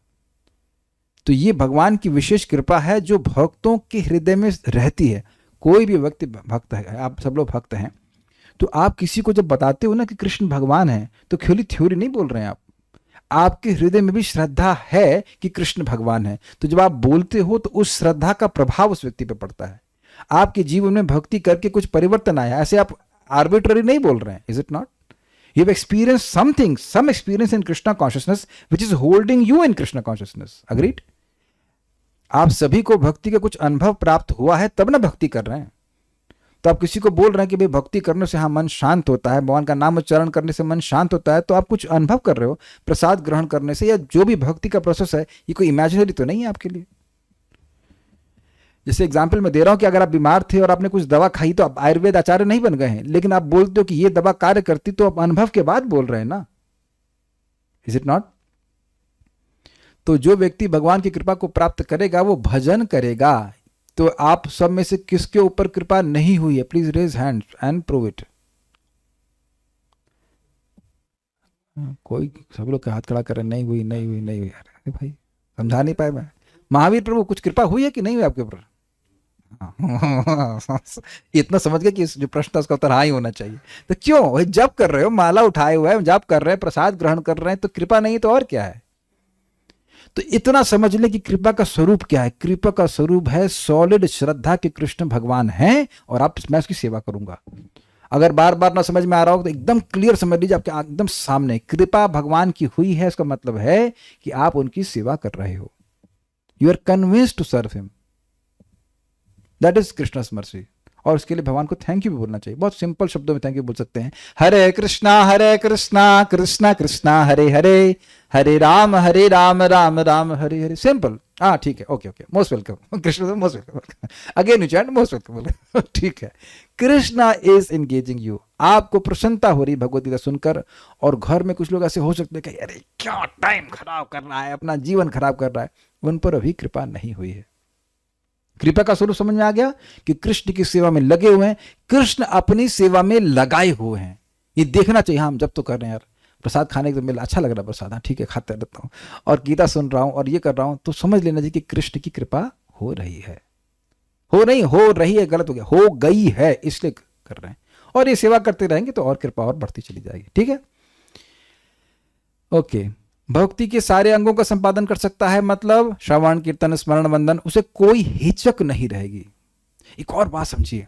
तो ये भगवान की विशेष कृपा है जो भक्तों के हृदय में रहती है। कोई भी व्यक्ति भक्त है, आप सब लोग भक्त हैं, तो आप किसी को जब बताते हो ना कि कृष्ण भगवान है, तो खाली थ्योरी नहीं बोल रहे हैं आप, आपके हृदय में भी श्रद्धा है कि कृष्ण भगवान है। तो जब आप बोलते हो तो उस श्रद्धा का प्रभाव उस व्यक्ति पर पड़ता है। आपके जीवन में भक्ति करके कुछ परिवर्तन आया, ऐसे आप आर्बिट्ररी नहीं बोल रहे हैं। Is it not? You have experience something, some experience in Krishna consciousness which is holding you in Krishna consciousness. Agreed? आप सभी को भक्ति का कुछ अनुभव प्राप्त हुआ है तब ना भक्ति कर रहे हैं। तो आप किसी को बोल रहे हैं कि भाई भक्ति करने से हाँ मन शांत होता है, भगवान का नाम उच्चारण करने से मन शांत होता है, तो आप कुछ अनुभव कर रहे हो प्रसाद ग्रहण करने से, या जो भी भक्ति का प्रोसेस है ये कोई इमेजिनरी तो नहीं है आपके लिए। जैसे एग्जाम्पल मैं दे रहा हूं कि अगर आप बीमार थे और आपने कुछ दवा खाई तो आप आयुर्वेद आचार्य नहीं बन गए हैं, लेकिन आप बोलते हो कि ये दवा कार्य करती, तो आप अनुभव के बाद बोल रहे हैं ना। Is it not? तो जो व्यक्ति भगवान की कृपा को प्राप्त करेगा वो भजन करेगा। तो आप सब में से किसके ऊपर कृपा नहीं हुई है? Please raise hand and prove it. कोई, सब लोग हाथ खड़ा कर रहे, नहीं हुई नहीं हुई नहीं हुई। अरे भाई समझा नहीं पाए मैं। महावीर प्रभु कुछ कृपा हुई है कि नहीं हुई आपके ऊपर? इतना समझ गए कि जो प्रश्न था उसका उत्तर हाँ ही होना चाहिए। तो क्यों जब कर रहे हो, माला उठाए हुए हैं, जब कर रहे हैं, प्रसाद ग्रहण कर रहे हैं, तो कृपा नहीं तो और क्या है? तो इतना समझ ले कि कृपा का स्वरूप क्या है। कृपा का स्वरूप है सॉलिड श्रद्धा कि कृष्ण भगवान हैं और आप, मैं उसकी सेवा करूंगा। अगर बार बार ना समझ में आ रहा हो तो एकदम क्लियर समझ लीजिए, आपके एकदम सामने कृपा भगवान की हुई है, इसका मतलब है कि आप उनकी सेवा कर रहे हो। You are convinced to serve him, that is Krishna's mercy. और उसके लिए भगवान को थैंक यू भी बोलना चाहिए। बहुत सिंपल शब्दों में थैंक यू बोल सकते हैं। हरे कृष्णा कृष्णा कृष्णा हरे हरे, हरे राम राम राम हरे हरे। सिंपल। हाँ ठीक है, okay okay, most welcome Krishna, most welcome again you chant most welcome. ठीक है, कृष्णा इज एंगेजिंग यू। आपको प्रसन्नता हो रही भगवत गीता सुनकर। और घर में कुछ लोग ऐसे हो सकते हैं कि अरे क्या टाइम खराब कर रहा है, अपना जीवन खराब कर रहा है, उन पर अभी कृपा नहीं हुई है। कृपा का स्वरूप समझ में आ गया कि कृष्ण की सेवा में लगे हुए हैं, कृष्ण अपनी सेवा में लगाए हुए हैं। ये देखना चाहिए। हम जब तो कर रहे हैं यार, प्रसाद खाने के तो मिला, अच्छा लग रहा है प्रसाद, हाँ ठीक है खाते रहता हूँ, और गीता सुन रहा हूँ और ये कर रहा हूँ, तो समझ लेना चाहिए कि कृष्ण की कृपा हो रही है। हो रही है गलत हो गया, हो गई है, इसलिए कर रहे हैं। और ये सेवा करते रहेंगे तो और कृपा और बढ़ती चली जाएगी। ठीक है, ओके। भक्ति के सारे अंगों का संपादन कर सकता है, मतलब श्रवण कीर्तन स्मरण वंदन, उसे कोई हिचक नहीं रहेगी। एक और बात समझिए,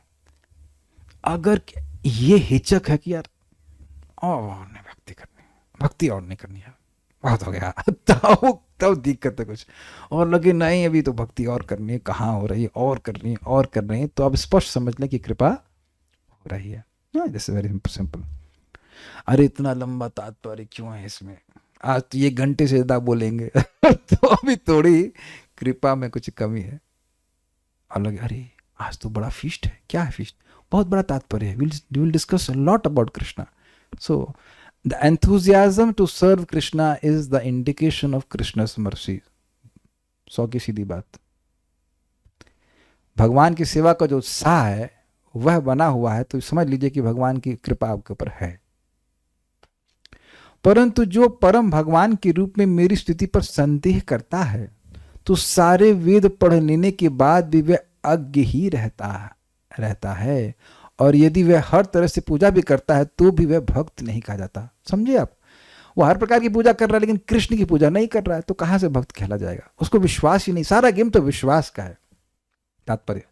अगर ये हिचक है कि यार और नहीं भक्ति करनी, भक्ति और नहीं करनी है, बहुत हो गया, तब दिक्कत है कुछ, और लगे नहीं अभी तो भक्ति और करनी है, कहाँ हो रही है, और करनी है और कर रही है, तो आप स्पष्ट समझ लें कि कृपा हो रही है। This is very simple. अरे इतना लंबा तात्पर्य क्यों है इसमें, आज तो ये घंटे से ज्यादा बोलेंगे तो अभी थोड़ी कृपा में कुछ कमी है। और लगे अरे आज तो बड़ा फीस्ट है, क्या है फीस्ट, बहुत बड़ा तात्पर्य है, will discuss a lot about Krishna. So the enthusiasm to serve Krishna is the indication of Krishna's mercy. 100 की सीधी बात। भगवान की सेवा का जो उत्साह है वह बना हुआ है, तो समझ लीजिए कि भगवान की कृपा आपके ऊपर है। परंतु जो परम भगवान के रूप में मेरी स्थिति पर संदेह करता है, तो सारे वेद पढ़ लेने के बाद भी वह अज्ञ ही रहता है, और यदि वह हर तरह से पूजा भी करता है तो भी वह भक्त नहीं कहा जाता। समझे आप, वो हर प्रकार की पूजा कर रहा है लेकिन कृष्ण की पूजा नहीं कर रहा है, तो कहां से भक्त कहला जाएगा? उसको विश्वास ही नहीं। सारा गेम तो विश्वास का है। तात्पर्य,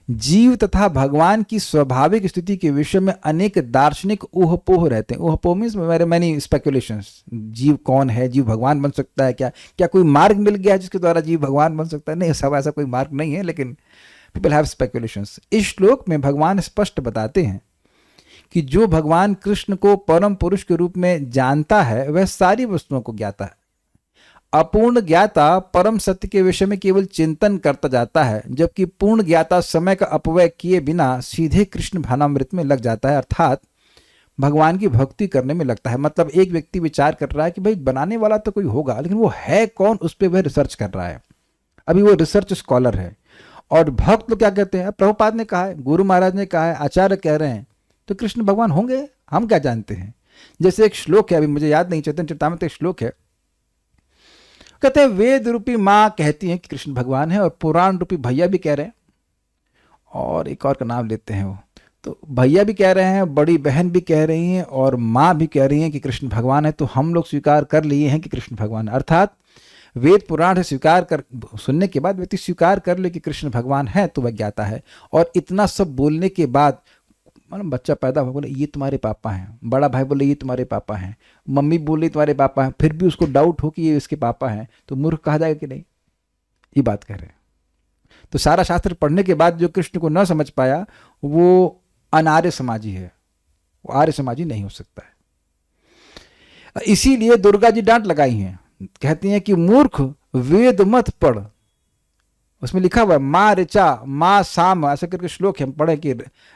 जीव तथा भगवान की स्वाभाविक स्थिति के विषय में अनेक दार्शनिक ऊहपोह रहते हैं। ऊहपोह मीन्स मैनी स्पेकुलेशंस। जीव कौन है, जीव भगवान बन सकता है क्या कोई मार्ग मिल गया जिसके द्वारा जीव भगवान बन सकता है? नहीं, सब ऐसा कोई मार्ग नहीं है, लेकिन पीपल हैव स्पेकुलेशंस। इस श्लोक में भगवान स्पष्ट बताते हैं कि जो भगवान कृष्ण को परम पुरुष के रूप में जानता है वह सारी वस्तुओं को ज्ञाता है। अपूर्ण ज्ञाता परम सत्य के विषय में केवल चिंतन करता जाता है, जबकि पूर्ण ज्ञाता समय का अपव्यय किए बिना सीधे कृष्ण भावनामृत में लग जाता है, अर्थात भगवान की भक्ति करने में लगता है। मतलब एक व्यक्ति विचार कर रहा है कि भाई बनाने वाला तो कोई होगा, लेकिन वो है कौन, उस पर वह रिसर्च कर रहा है। अभी वो रिसर्च स्कॉलर है। और भक्त लोग क्या कहते हैं, प्रभुपाद ने कहा है, गुरु महाराज ने कहा है, आचार्य कह रहे हैं, तो कृष्ण भगवान होंगे, हम क्या जानते हैं। जैसे एक श्लोक है, अभी मुझे याद नहीं, चैतन्य चरितामृत एक श्लोक है, कहते हैं वेद रूपी माँ कहती हैं कि कृष्ण भगवान है, और पुराण रूपी भैया भी कह रहे हैं, और एक और का नाम लेते हैं वो, तो भैया भी कह रहे हैं, बड़ी बहन भी कह रही हैं, और माँ भी कह रही हैं कि कृष्ण भगवान है। तो हम लोग स्वीकार कर लिए हैं कि कृष्ण भगवान है। अर्थात वेद पुराण से स्वीकार कर सुनने के बाद व्यक्ति स्वीकार कर ले कि कृष्ण भगवान है, तो वह ज्ञाता है। और इतना सब बोलने के बाद मतलब बच्चा पैदा हो, बोले ये तुम्हारे पापा हैं, बड़ा भाई बोले ये तुम्हारे पापा हैं, मम्मी बोले तुम्हारे पापा हैं, फिर भी उसको डाउट हो कि ये इसके पापा हैं, तो मूर्ख कहा जाएगा कि नहीं? ये बात कह रहे हैं। तो सारा शास्त्र पढ़ने के बाद जो कृष्ण को न समझ पाया वो अनार्य समाजी है, वो आर्य समाजी नहीं हो सकता है। इसीलिए दुर्गा जी डांट लगाई हैं, कहती हैं कि मूर्ख वेद मत पढ़। उसमें लिखा हुआ है माँ ऋचा माँ साम, ऐसा करके श्लोक हम पढ़े कि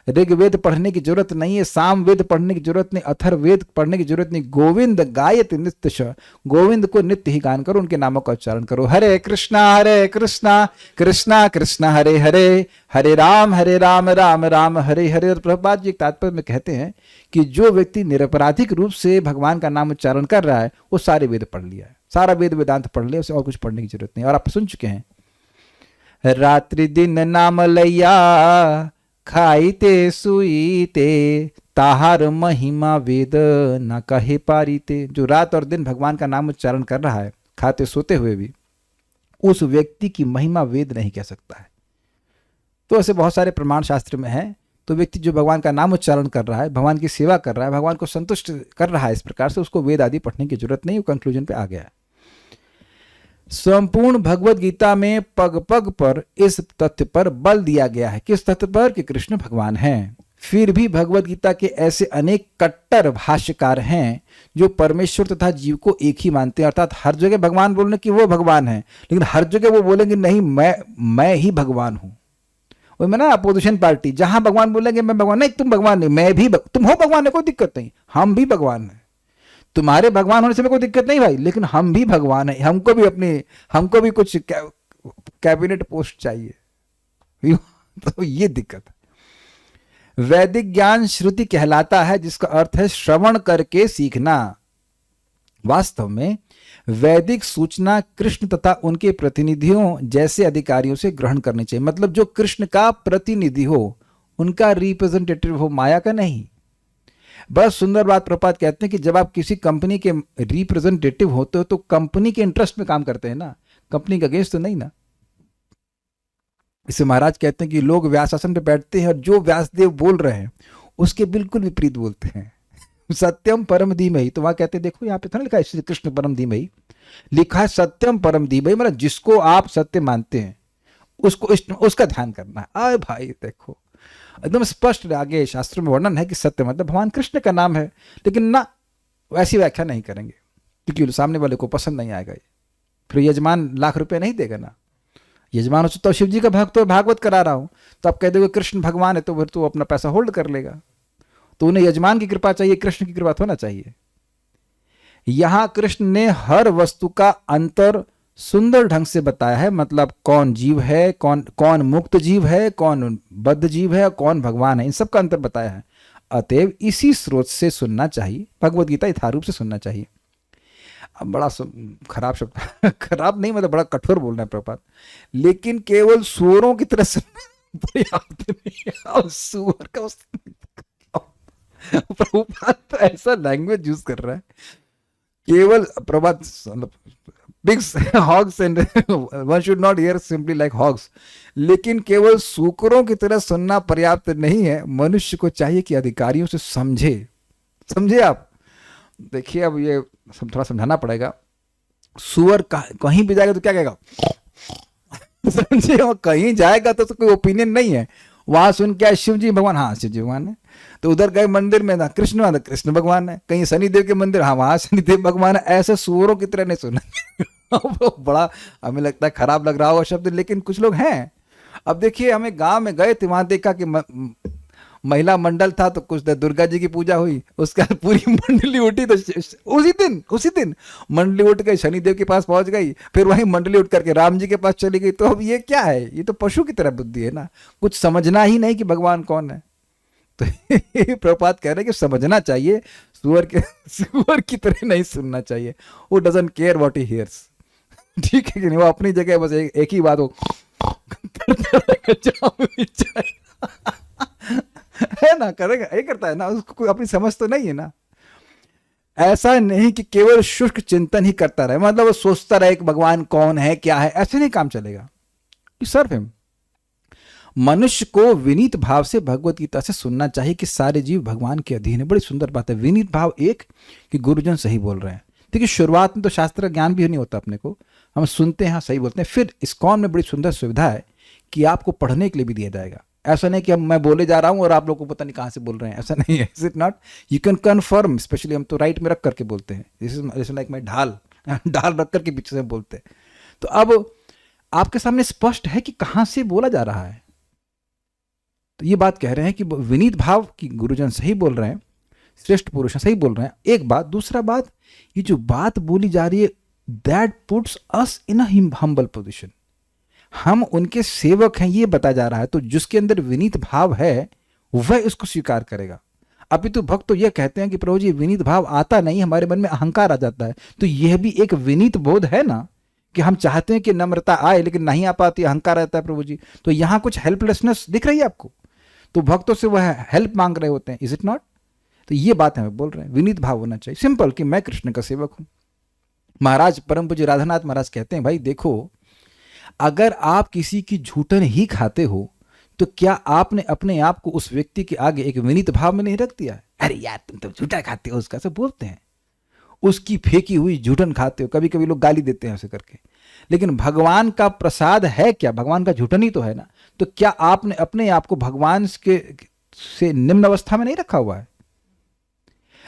ऋग्वेद पढ़ने की जरूरत नहीं है, साम वेद पढ़ने की जरूरत नहीं, अथर्ववेद पढ़ने की जरूरत नहीं। गोविंद गायत नित्य, गोविंद को नित्य ही गान करो, उनके नामों का उच्चारण करो। हरे कृष्णा कृष्णा कृष्णा हरे हरे, हरे राम राम राम हरे हरे। और प्रभुपाद जी एक तात्पर्य में कहते हैं कि जो व्यक्ति निरपराधिक रूप से भगवान का नाम उच्चारण कर रहा है वो सारे वेद पढ़ लिया है, सारा वेद वेदांत पढ़ लिया, उसे और कुछ पढ़ने की जरूरत नहीं। और आप सुन चुके हैं, रात्रि दिन नाम लैया खाईते सुईते, ताहार महिमा वेद न कहे पारीते। जो रात और दिन भगवान का नाम उच्चारण कर रहा है खाते सोते हुए भी, उस व्यक्ति की महिमा वेद नहीं कह सकता है। तो ऐसे बहुत सारे प्रमाण शास्त्र में है। तो व्यक्ति जो भगवान का नाम उच्चारण कर रहा है, भगवान की सेवा कर रहा है, भगवान को संतुष्ट कर रहा है, इस प्रकार से उसको वेद आदि पढ़ने की जरूरत नहीं। वो कंक्लूजन पे आ गया है। संपूर्ण भगवत गीता में पग पग पर इस तथ्य पर बल दिया गया है। किस तथ्य पर? कि कृष्ण भगवान हैं। फिर भी भगवत गीता के ऐसे अनेक कट्टर भाष्यकार हैं जो परमेश्वर तथा जीव को एक ही मानते हैं। अर्थात हर जगह भगवान बोलने कि वो भगवान है, लेकिन हर जगह वो बोलेंगे नहीं मैं ही भगवान हूं। वो मैं ना अपोजिशन पार्टी, जहां भगवान बोलेंगे मैं भगवान, नहीं तुम भगवान नहीं, मैं भी तुम हो भगवान है, कोई दिक्कत नहीं, हम भी भगवान है। तुम्हारे भगवान होने से कोई दिक्कत नहीं भाई, लेकिन हम भी भगवान है, हमको भी कुछ कैबिनेट पोस्ट चाहिए। तो ये दिक्कत है। वैदिक ज्ञान श्रुति कहलाता है, जिसका अर्थ है श्रवण करके सीखना। वास्तव में वैदिक सूचना कृष्ण तथा उनके प्रतिनिधियों जैसे अधिकारियों से ग्रहण करनी चाहिए। मतलब जो कृष्ण का प्रतिनिधि हो, उनका रिप्रेजेंटेटिव हो, माया का नहीं। बड़ा सुंदर बात प्रपात कहते हैं कि जब आप किसी कंपनी के रिप्रेजेंटेटिव होते हो तो कंपनी के इंटरेस्ट में काम करते हैं ना, कंपनी का अगेंस्ट तो नहीं ना। इसे महाराज कहते हैं कि लोग व्यासासन पे बैठते हैं और जो व्यासदेव बोल रहे हैं उसके बिल्कुल विपरीत बोलते हैं। सत्यम परम धीमहि, तो वहां कहते हैं देखो यहाँ पे था ना लिखा है श्री कृष्ण परम धीमहि, लिखा है सत्यम परम धीमहि, मतलब जिसको आप सत्य मानते हैं उसका ध्यान करना है। अरे भाई देखो एकदम स्पष्ट आगे शास्त्रों में वर्णन है कि सत्य मतलब भगवान कृष्ण का नाम है, लेकिन ना वैसी व्याख्या नहीं करेंगे क्योंकि सामने वाले को पसंद नहीं आएगा। फिर यजमान लाख रुपए नहीं देगा ना। यजमान हो तो शिव जी का भक्त हो, भागवत करा रहा हूं, तो आप कह दोगे कृष्ण भगवान है, तो फिर तो अपना पैसा होल्ड कर लेगा। तो उन्हें यजमान की कृपा चाहिए, कृष्ण की कृपा होना चाहिए। यहां कृष्ण ने हर वस्तु का अंतर सुंदर ढंग से बताया है। मतलब कौन जीव है, कौन मुक्त जीव है, कौन बद्ध जीव है, कौन भगवान है, इन सब का अंतर बताया है। अतएव इसी स्रोत से सुनना चाहिए, भगवत गीता यथारूप से सुनना चाहिए। अब बड़ा खराब शब्द खराब नहीं, मतलब बड़ा कठोर बोलना है प्रपात, लेकिन केवल सुअरों की तरह सुनना पर्याप्त नहीं है। सुअर का प्रभुपाद तो ऐसा लैंग्वेज यूज कर रहा है, केवल प्रभात pigs, hogs and one should not hear simply like hogs, लेकिन केवल सूकरों की तरह सुनना पर्याप्त नहीं है। मनुष्य को चाहिए कि अधिकारियों से समझे आप। देखिए अब ये थोड़ा समझाना पड़ेगा। सुअर कहीं भी जाएगा तो क्या कहेगा, समझे, वो कहीं जाएगा तो कोई ओपिनियन नहीं है। वहां सुन के शिव जी भगवान, हाँ शिव जी भगवान है। तो उधर गए मंदिर में, कृष्ण कृष्ण भगवान है। कहीं शनिदेव के मंदिर, हाँ वहां शनिदेव भगवान है। ऐसे सुअरों की तरह नहीं सुना। बड़ा हमें लगता है खराब लग रहा होगा शब्द, लेकिन कुछ लोग हैं। अब देखिए हमें गांव में गए थे, वहां देखा कि महिला मंडल था, तो कुछ दुर्गा जी की पूजा हुई, उसका पूरी मंडली उठी, तो उसी दिन मंडली उठ गई, शनिदेव के पास पहुंच गई, फिर वही मंडली उठ करके राम जी के पास चली गई। तो अब ये क्या है, ये तो पशु की तरह बुद्धि है ना, कुछ समझना ही नहीं कि भगवान कौन है। तो प्रभुपाद कह रहे हैं कि समझना चाहिए, सुअर की तरह नहीं सुनना चाहिए। वो doesn't care what he hears. ठीक है कि नहीं? वो अपनी जगह बस एक ही बात हो करता रहेगा, जहाँ भी जाए। है ना, करेगा, यही करता है ना, उसको कोई अपनी समझ तो नहीं है ना। ऐसा नहीं कि केवल शुष्क चिंतन ही करता रहे, मतलब वो सोचता रहे कि भगवान कौन है, क्या है, ऐसे नहीं काम चलेगा। Serve him. मनुष्य को विनीत भाव से भगवत गीता से सुनना चाहिए कि सारे जीव भगवान के अधीन है। बड़ी सुंदर बात है। विनीत भाव, एक कि गुरुजन सही बोल रहे हैं। देखिए शुरुआत में तो शास्त्र का ज्ञान भी नहीं होता अपने को, हम सुनते हैं, हाँ सही बोलते हैं। फिर इस्कॉन में बड़ी सुंदर सुविधा है कि आपको पढ़ने के लिए भी दिया जाएगा। ऐसा नहीं कि मैं बोले जा रहा हूं और आप लोग को पता नहीं कहां से बोल रहे हैं, ऐसा नहीं है। Is it not? You can confirm, specially हम तो राइट में रख करके बोलते हैं। दिस इज लाइक मैं ढाल ढाल रख करके पीछे से बोलते हैं। तो अब आपके सामने स्पष्ट है कि कहां से बोला जा रहा है। तो ये बात कह रहे हैं कि विनीत भाव कि गुरुजन सही बोल रहे हैं, श्रेष्ठ पुरुष सही बोल रहे हैं, एक बात। दूसरा बात, ये जो बात बोली जा रही है, that puts us in a humble position. हम उनके सेवक हैं, ये बता जा रहा है। तो जिसके अंदर विनीत भाव है वह इसको स्वीकार करेगा। अभी तो भक्त तो यह कहते हैं कि प्रभु जी विनीत भाव आता नहीं, हमारे मन में अहंकार आ जाता है। तो यह भी एक विनीत बोध है ना, कि हम चाहते हैं कि नम्रता आए लेकिन नहीं आ पाती, अहंकार रहता है प्रभु जी। तो यहां कुछ हेल्पलेसनेस दिख रही है आपको, तो भक्तों से वह हेल्प मांग रहे होते हैं। Is it not? तो ये बात हमें बोल रहे हैं, विनीत भाव होना चाहिए, सिंपल कि मैं कृष्ण का सेवक हूं। महाराज परम पूज्य राधानाथ महाराज कहते हैं, भाई देखो, अगर आप किसी की झूठन ही खाते हो तो क्या आपने अपने आप को उस व्यक्ति के आगे एक विनीत भाव में नहीं रख दिया? अरे यार तुम तो झूठा खाते हो, उसका सब बोलते हैं, उसकी फेंकी हुई झूठन खाते हो। कभी कभी लोग गाली देते हैं ऐसे करके। लेकिन भगवान का प्रसाद है क्या? भगवान का झूठन ही तो है ना। तो क्या आपने अपने आप को भगवान के से निम्न अवस्था में नहीं रखा हुआ है?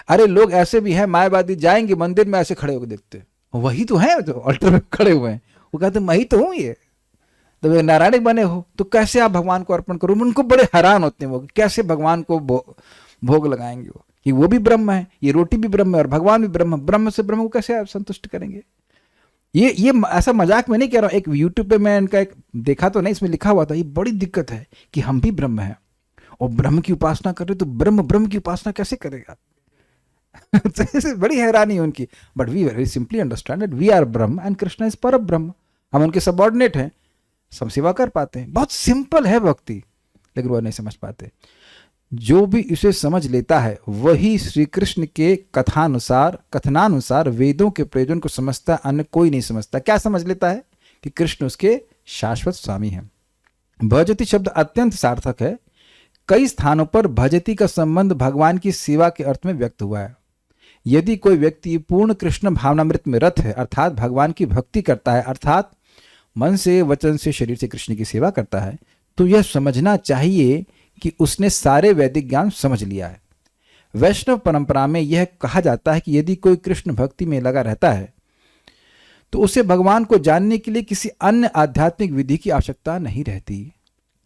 अरे लोग ऐसे भी हैं, मायावादी, जाएंगे मंदिर में ऐसे खड़े होकर देखते, वही तो है जो अल्टर में खड़े हुए हैं, वो कहते मैं ही तो हूं ये। तो वे नारायण बने हो तो कैसे आप भगवान को अर्पण करो? उनको बड़े हैरान होते हैं वो, कैसे भगवान को भोग लगाएंगे वो, कि वो भी ब्रह्म है, ये रोटी भी ब्रह्म है और भगवान भी ब्रह्म। ब्रह्म से ब्रह्म को कैसे आप संतुष्ट करेंगे? ये ऐसा मजाक में नहीं कह रहा हूं। एक यूट्यूब पे मैं इनका एक देखा तो नहीं, इसमें लिखा हुआ था, ये बड़ी दिक्कत है कि हम भी ब्रह्म हैं और ब्रह्म की उपासना कर रहे, तो ब्रह्म की उपासना कैसे करेगा? बड़ी हैरानी है उनकी। But we very simply understand that we are Brahma and Krishna is Para Brahma. हम उनके सबऑर्डिनेट हैं, सब सेवा कर पाते हैं। बहुत सिंपल है भक्ति, लेकिन वो नहीं समझ पाते। जो भी इसे समझ लेता है वही श्री कृष्ण के कथनानुसार वेदों के प्रयोजन को समझता है, अन्य कोई नहीं समझता। क्या समझ लेता है? कि कृष्ण उसके शाश्वत स्वामी हैं। भजति शब्द अत्यंत सार्थक है। कई स्थानों पर भजति का संबंध भगवान की सेवा के अर्थ में व्यक्त हुआ है। यदि कोई व्यक्ति पूर्ण कृष्ण भावनामृत में रत है, अर्थात भगवान की भक्ति करता है, अर्थात मन से, वचन से, शरीर से कृष्ण की सेवा करता है, तो यह समझना चाहिए कि उसने सारे वैदिक ज्ञान समझ लिया है। वैष्णव परंपरा में यह कहा जाता है कि यदि कोई कृष्ण भक्ति में लगा रहता है तो उसे भगवान को जानने के लिए किसी अन्य आध्यात्मिक विधि की आवश्यकता नहीं रहती।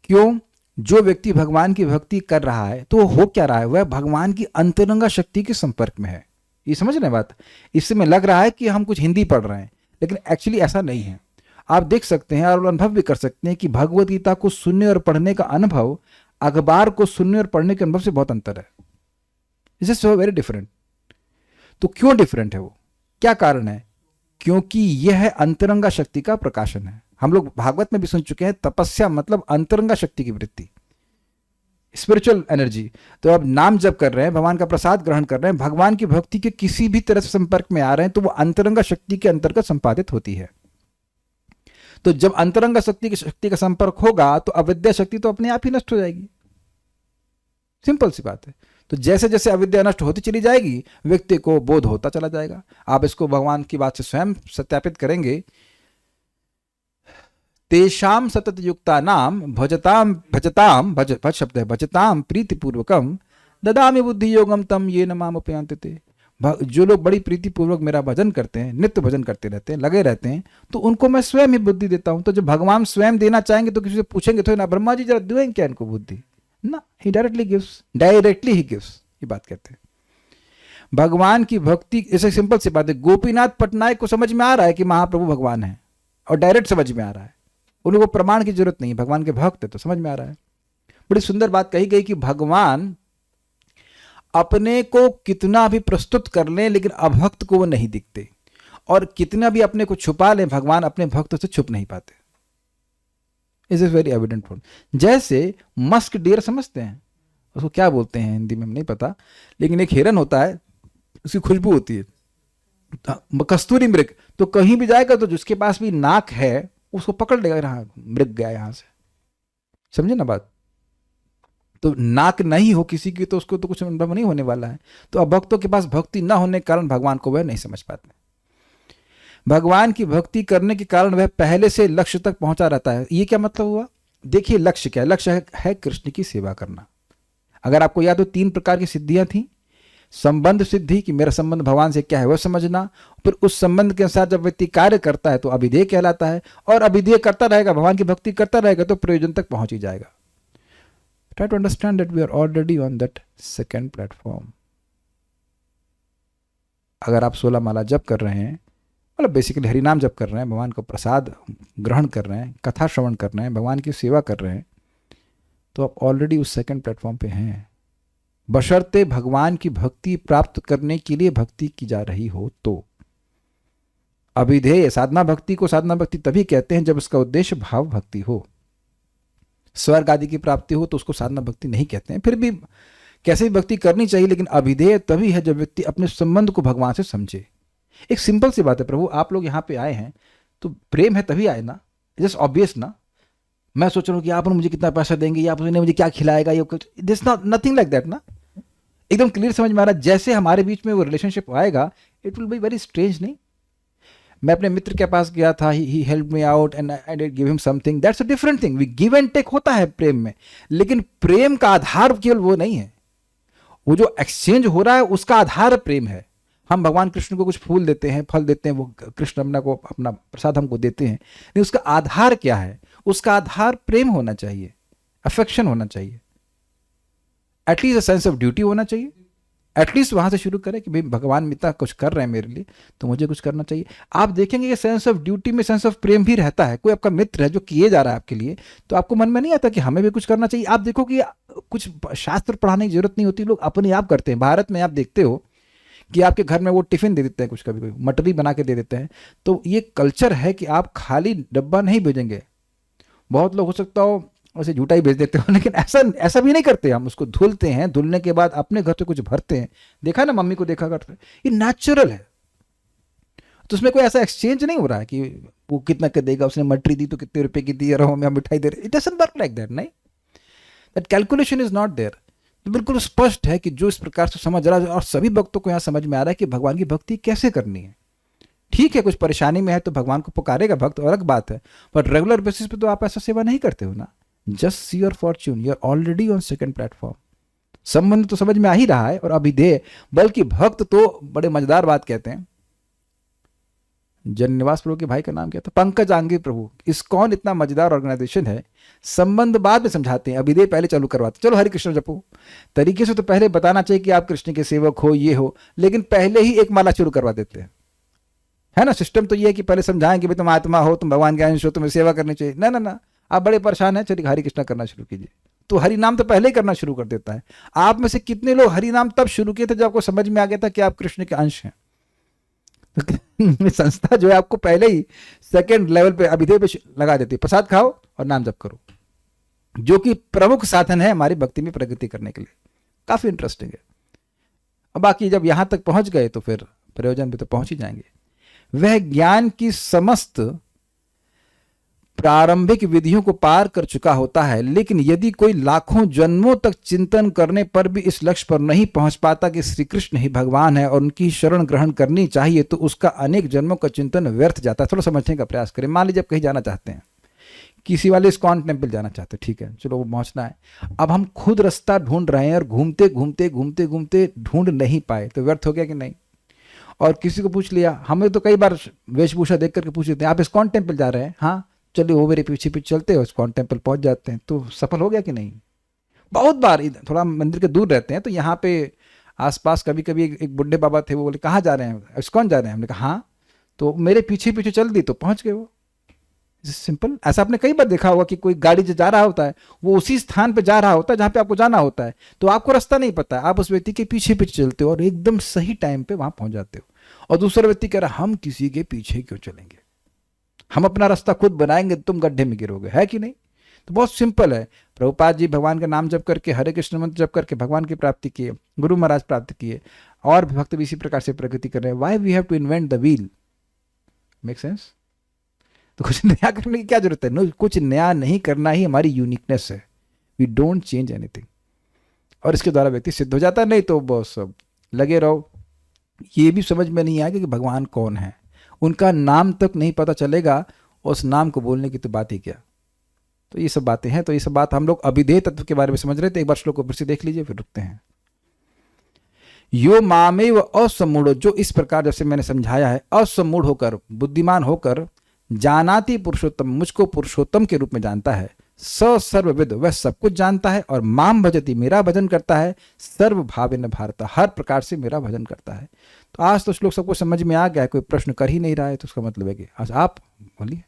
क्यों? जो व्यक्ति भगवान की भक्ति कर रहा है तो हो क्या रहा है? वह भगवान की अंतरंगा शक्ति के संपर्क में है। ये समझ रहे बात? इसमें लग रहा है कि हम कुछ हिंदी पढ़ रहे हैं, लेकिन एक्चुअली ऐसा नहीं है। आप देख सकते हैं और अनुभव भी कर सकते हैं कि भगवत गीता को सुनने और पढ़ने का अनुभव अखबार को सुनने और पढ़ने के अनुभव से बहुत अंतर है। It's just very different. तो क्यों डिफरेंट है वो? क्या कारण है? क्योंकि यह अंतरंगा शक्ति का प्रकाशन है। हम लोग भागवत में भी सुन चुके हैं, तपस्या मतलब अंतरंगा शक्ति की वृत्ति, स्पिरिचुअल एनर्जी। तो अब नाम जप कर रहे हैं, भगवान का प्रसाद ग्रहण कर रहे हैं, भगवान की भक्ति के किसी भी तरह से संपर्क में आ रहे हैं, तो वो अंतरंगा शक्ति के अंतर्गत संपादित होती है। तो जब अंतरंगा शक्ति का संपर्क होगा तो अविद्या शक्ति तो अपने आप ही नष्ट हो जाएगी। सिंपल सी बात है। तो जैसे जैसे अविद्या नष्ट होती चली जाएगी, व्यक्ति को बोध होता चला जाएगा। आप इसको भगवान की बात से स्वयं सत्यापित करेंगे। तेषाम सतत युक्ता नाम भज शब्द है, भजताम प्रीतिपूर्वकम ददामि बुद्धि योगम तम ये न माम उपयांते। जो लोग बड़ी प्रीतिपूर्वक मेरा भजन करते हैं, नित्य भजन करते रहते हैं, लगे रहते हैं, तो उनको मैं स्वयं ही बुद्धि देता हूं। तो जब भगवान स्वयं देना चाहेंगे तो किसी से पूछेंगे तो ना, ब्रह्मा जी जरा देंगे क्या इनको बुद्धि? ना, ही डायरेक्टली ही गिव्स। ये बात कहते हैं भगवान की भक्ति। ऐसे सिंपल सी बात है, गोपीनाथ पटनायक को समझ में आ रहा है कि महाप्रभु भगवान है, और डायरेक्ट समझ में आ रहा है, उनको प्रमाण की जरूरत नहीं। भगवान के भक्त है तो समझ में आ रहा है। बड़ी सुंदर बात कही गई कि भगवान अपने को कितना भी प्रस्तुत कर लें, लेकिन अभक्त को वो नहीं दिखते। और कितना भी अपने को छुपा लें, भगवान अपने भक्तों से छुप नहीं पाते। Is is very evident point. जैसे मस्क डियर समझते हैं, उसको क्या बोलते हैं हिंदी में नहीं पता, लेकिन एक हिरन होता है, उसकी खुशबू होती है, कस्तूरी मृग, तो कहीं भी जाएगा तो जिसके पास भी नाक है उसको पकड़ लेगा, हाँ मृग गया यहां से, समझे ना बात। तो नाक नहीं हो किसी की तो उसको तो कुछ अनुभव नहीं होने वाला है। तो अब भक्तों के पास भक्ति ना होने के कारण भगवान को वह नहीं समझ पाते। भगवान की भक्ति करने के कारण वह पहले से लक्ष्य तक पहुंचा रहता है। ये क्या मतलब हुआ? देखिए लक्ष्य क्या है? लक्ष्य है कृष्ण की सेवा करना। अगर आपको याद हो 3 प्रकार की सिद्धियां थी। संबंध सिद्धि, कि मेरा संबंध भगवान से क्या है वह समझना, फिर उस संबंध के अनुसार जब व्यक्ति कार्य करता है तो अभिधेय कहलाता है, और अभिधेय करता रहेगा, भगवान की भक्ति करता रहेगा तो प्रयोजन तक पहुंच ही जाएगा। Try to understand that we are already on that second platform. अगर आप 16 माला जप कर रहे हैं, मतलब बेसिकली हरि नाम जप कर रहे हैं, भगवान का प्रसाद ग्रहण कर रहे हैं, कथा श्रवण कर रहे हैं, भगवान की सेवा कर रहे हैं, तो आप ऑलरेडी उस सेकंड प्लेटफॉर्म पे हैं, बशर्ते भगवान की भक्ति प्राप्त करने के लिए भक्ति की जा रही हो तो। अभिधेय साधना भक्ति को साधना भक्ति तभी कहते हैं जब उसका उद्देश्य भाव भक्ति हो। स्वर्ग आदि की प्राप्ति हो तो उसको साधना भक्ति नहीं कहते हैं। फिर भी कैसे भी भक्ति करनी चाहिए, लेकिन अभिधेय तभी है जब व्यक्ति अपने संबंध को भगवान से समझे। एक सिंपल सी बात है, प्रभु आप लोग यहाँ पे आए हैं तो प्रेम है तभी आए ना, जस्ट ऑब्वियस ना। मैं सोच रहा हूँ कि आप मुझे कितना पैसा देंगे या आपने मुझे क्या खिलाएगा, ये this not nothing like that ना। एकदम क्लियर समझ में आ रहा है। जैसे हमारे बीच में वो रिलेशनशिप आएगा it will be very strange. नहीं, मैं अपने मित्र के पास गया था, he help me out and I did give him something, that's a different thing. We give and take होता है प्रेम में, लेकिन प्रेम का आधार केवल वो नहीं है। वो जो एक्सचेंज हो रहा है उसका आधार प्रेम है। हम भगवान कृष्ण को कुछ फूल देते हैं, फल देते हैं, वो कृष्ण अपना को अपना प्रसाद हमको देते हैं, लेकिन उसका आधार क्या है? उसका आधार प्रेम होना चाहिए, अफेक्शन होना चाहिए, at least a sense of duty होना चाहिए। एटलीस्ट वहां से शुरू करें कि भाई भगवान इतना कुछ कर रहे हैं मेरे लिए तो मुझे कुछ करना चाहिए। आप देखेंगे कि सेंस ऑफ ड्यूटी में सेंस ऑफ प्रेम भी रहता है। कोई आपका मित्र है जो किए जा रहा है आपके लिए, तो आपको मन में नहीं आता कि हमें भी कुछ करना चाहिए? आप देखो कि कुछ शास्त्र पढ़ाने की जरूरत नहीं होती, लोग अपने आप करते हैं। भारत में आप देखते हो कि आपके घर में वो टिफिन दे देते हैं, कुछ कभी कोई मटरी बना के दे देते हैं। तो ये कल्चर है कि आप खाली डब्बा नहीं भेजेंगे। बहुत लोग हो सकता हो वैसे झूठा ही भेज देते हो, लेकिन ऐसा भी नहीं करते। हम उसको धुलते हैं, धुलने के बाद अपने घर से कुछ भरते हैं। देखा ना, मम्मी को देखा करते हैं, ये नेचुरल है। तो उसमें कोई ऐसा एक्सचेंज नहीं हो रहा है कि वो कितना कर देगा, उसने मटरी दी तो कितने रुपए की दी, रहो में मिठाई दे रहे। It doesn't work like that. नहीं, that calculation is not there. तो बिल्कुल स्पष्ट है कि जो इस प्रकार से समझ रहा है, और सभी भक्तों को यहाँ समझ में आ रहा है कि भगवान की भक्ति कैसे करनी है। ठीक है, कुछ परेशानी में है तो भगवान को पुकारेगा भक्त, अलग बात है, पर रेगुलर बेसिस पे तो आप ऐसा सेवा नहीं करते हो ना। Just see your fortune, you are already on second platform. संबंध तो समझ में आ ही रहा है, और अभिधेय, बल्कि भक्त तो बड़े मजेदार बात कहते हैं। जननिवास प्रभु के भाई का नाम क्या था? पंकज आंगी प्रभु। इस्कॉन इतना मजेदार ऑर्गेनाइजेशन है, संबंध बाद में समझाते हैं, अभिधेय पहले चालू करवाते। चलो हरि कृष्ण जपो तरीके से तो पहले बताना चाहिए कि आप कृष्ण के सेवक हो, ये हो, लेकिन पहले ही एक माला शुरू करवा देते हैं, है ना। सिस्टम तो ये है कि पहले समझाएं कि भाई तुम आत्मा हो, तुम भगवान के अंश हो, तुम्हें सेवा करनी चाहिए। ना ना ना, आप बड़े परेशान हैं, चलिए हरि कृष्णा करना शुरू कीजिए। तो हरि नाम तो पहले ही करना शुरू कर देता है। आप में से कितने लोग हरि नाम तब शुरू किए थे जब आपको समझ में आ गया था कि आप कृष्ण के अंश हैं? तो संस्था जो है आपको पहले ही सेकंड लेवल पे अभिधेय पे लगा देती है, प्रसाद खाओ और नाम जप करो, जो कि प्रमुख साधन है हमारी भक्ति में प्रगति करने के लिए। काफी इंटरेस्टिंग है। अब बाकी जब यहां तक पहुंच गए तो फिर प्रयोजन भी तो पहुंच ही जाएंगे। वह ज्ञान की समस्त प्रारंभिक विधियों को पार कर चुका होता है, लेकिन यदि कोई लाखों जन्मों तक चिंतन करने पर भी इस लक्ष्य पर नहीं पहुंच पाता कि श्री कृष्ण ही भगवान है और उनकी शरण ग्रहण करनी चाहिए, तो उसका अनेक जन्मों का चिंतन व्यर्थ जाता है। थोड़ा समझने का प्रयास करें। मान लीजिए आप कहीं जाना चाहते हैं, किसी वाले इस्कॉन टेम्पल जाना चाहते हैं, ठीक है, चलो वो पहुंचना है। अब हम खुद रास्ता ढूंढ रहे हैं और घूमते घूमते घूमते घूमते ढूंढ नहीं पाए, तो व्यर्थ हो गया कि नहीं? और किसी को पूछ लिया, हमें तो कई बार वेशभूषा देख करके पूछ लेते हैं, आप इस्कॉन टेम्पल जा रहे हैं? हाँ, चलिए वो मेरे पीछे पीछे चलते हो, इस्कॉन टेम्पल पहुंच जाते हैं। तो सफल हो गया कि नहीं? बहुत बार थोड़ा मंदिर के दूर रहते हैं तो यहाँ पे आसपास कभी कभी एक बुढ़े बाबा थे, वो बोले कहाँ जा रहे हैं? इस्कॉन जा रहे हैं। हमने कहा हाँ, तो मेरे पीछे पीछे चल दी तो पहुंच गए वो। सिंपल। ऐसा आपने कई बार देखा होगा कि कोई गाड़ी जो जा रहा होता है वो उसी स्थान पे जा रहा होता है जहां पे आपको जाना होता है, तो आपको रास्ता नहीं पता है, आप उस व्यक्ति के पीछे पीछे चलते हो और एकदम सही टाइम पे वहां पहुंच जाते हो। और दूसरा व्यक्ति कह रहा है हम किसी के पीछे क्यों चलेंगे, हम अपना रास्ता खुद बनाएंगे, तुम गड्ढे में गिरोगे, है कि नहीं। तो बहुत सिंपल है। प्रभुपाद जी भगवान का नाम जप करके, हरे कृष्ण मंत्र जप करके भगवान की प्राप्ति किए, गुरु महाराज प्राप्त किए, और भी भक्त भी इसी प्रकार से प्रगति कर रहे हैं। Why we have to invent the wheel, make sense. तो कुछ नया करने की क्या जरूरत है? नो, कुछ नया नहीं करना ही हमारी यूनिकनेस है। वी डोंट चेंज एनीथिंग, और इसके द्वारा व्यक्ति सिद्ध हो जाता है। नहीं तो बस सब लगे रहो। ये भी समझ में नहीं आएगा कि भगवान कौन है, उनका नाम तक नहीं पता चलेगा, उस नाम को बोलने की तो बात ही क्या। तो ये सब बातें हैं। तो ये सब बात हम लोग अभिधेय तत्व के बारे में समझ रहे थे। एक बार श्लोक को फिर से देख लीजिए, फिर रुकते हैं। यो मामेव असमूढ़, जो इस प्रकार जैसे मैंने समझाया है, असमूढ़ होकर, बुद्धिमान होकर, जानाति पुरुषोत्तम, मुझको पुरुषोत्तम के रूप में जानता है, स सर्वविद, वह सब कुछ जानता है, और माम भजति, मेरा भजन करता है, सर्वभावेन भारत, हर प्रकार से मेरा भजन करता है। तो आज तो श्लोक सबको समझ में आ गया है, कोई प्रश्न कर ही नहीं रहा है, तो उसका मतलब है कि आज आप बोलिए।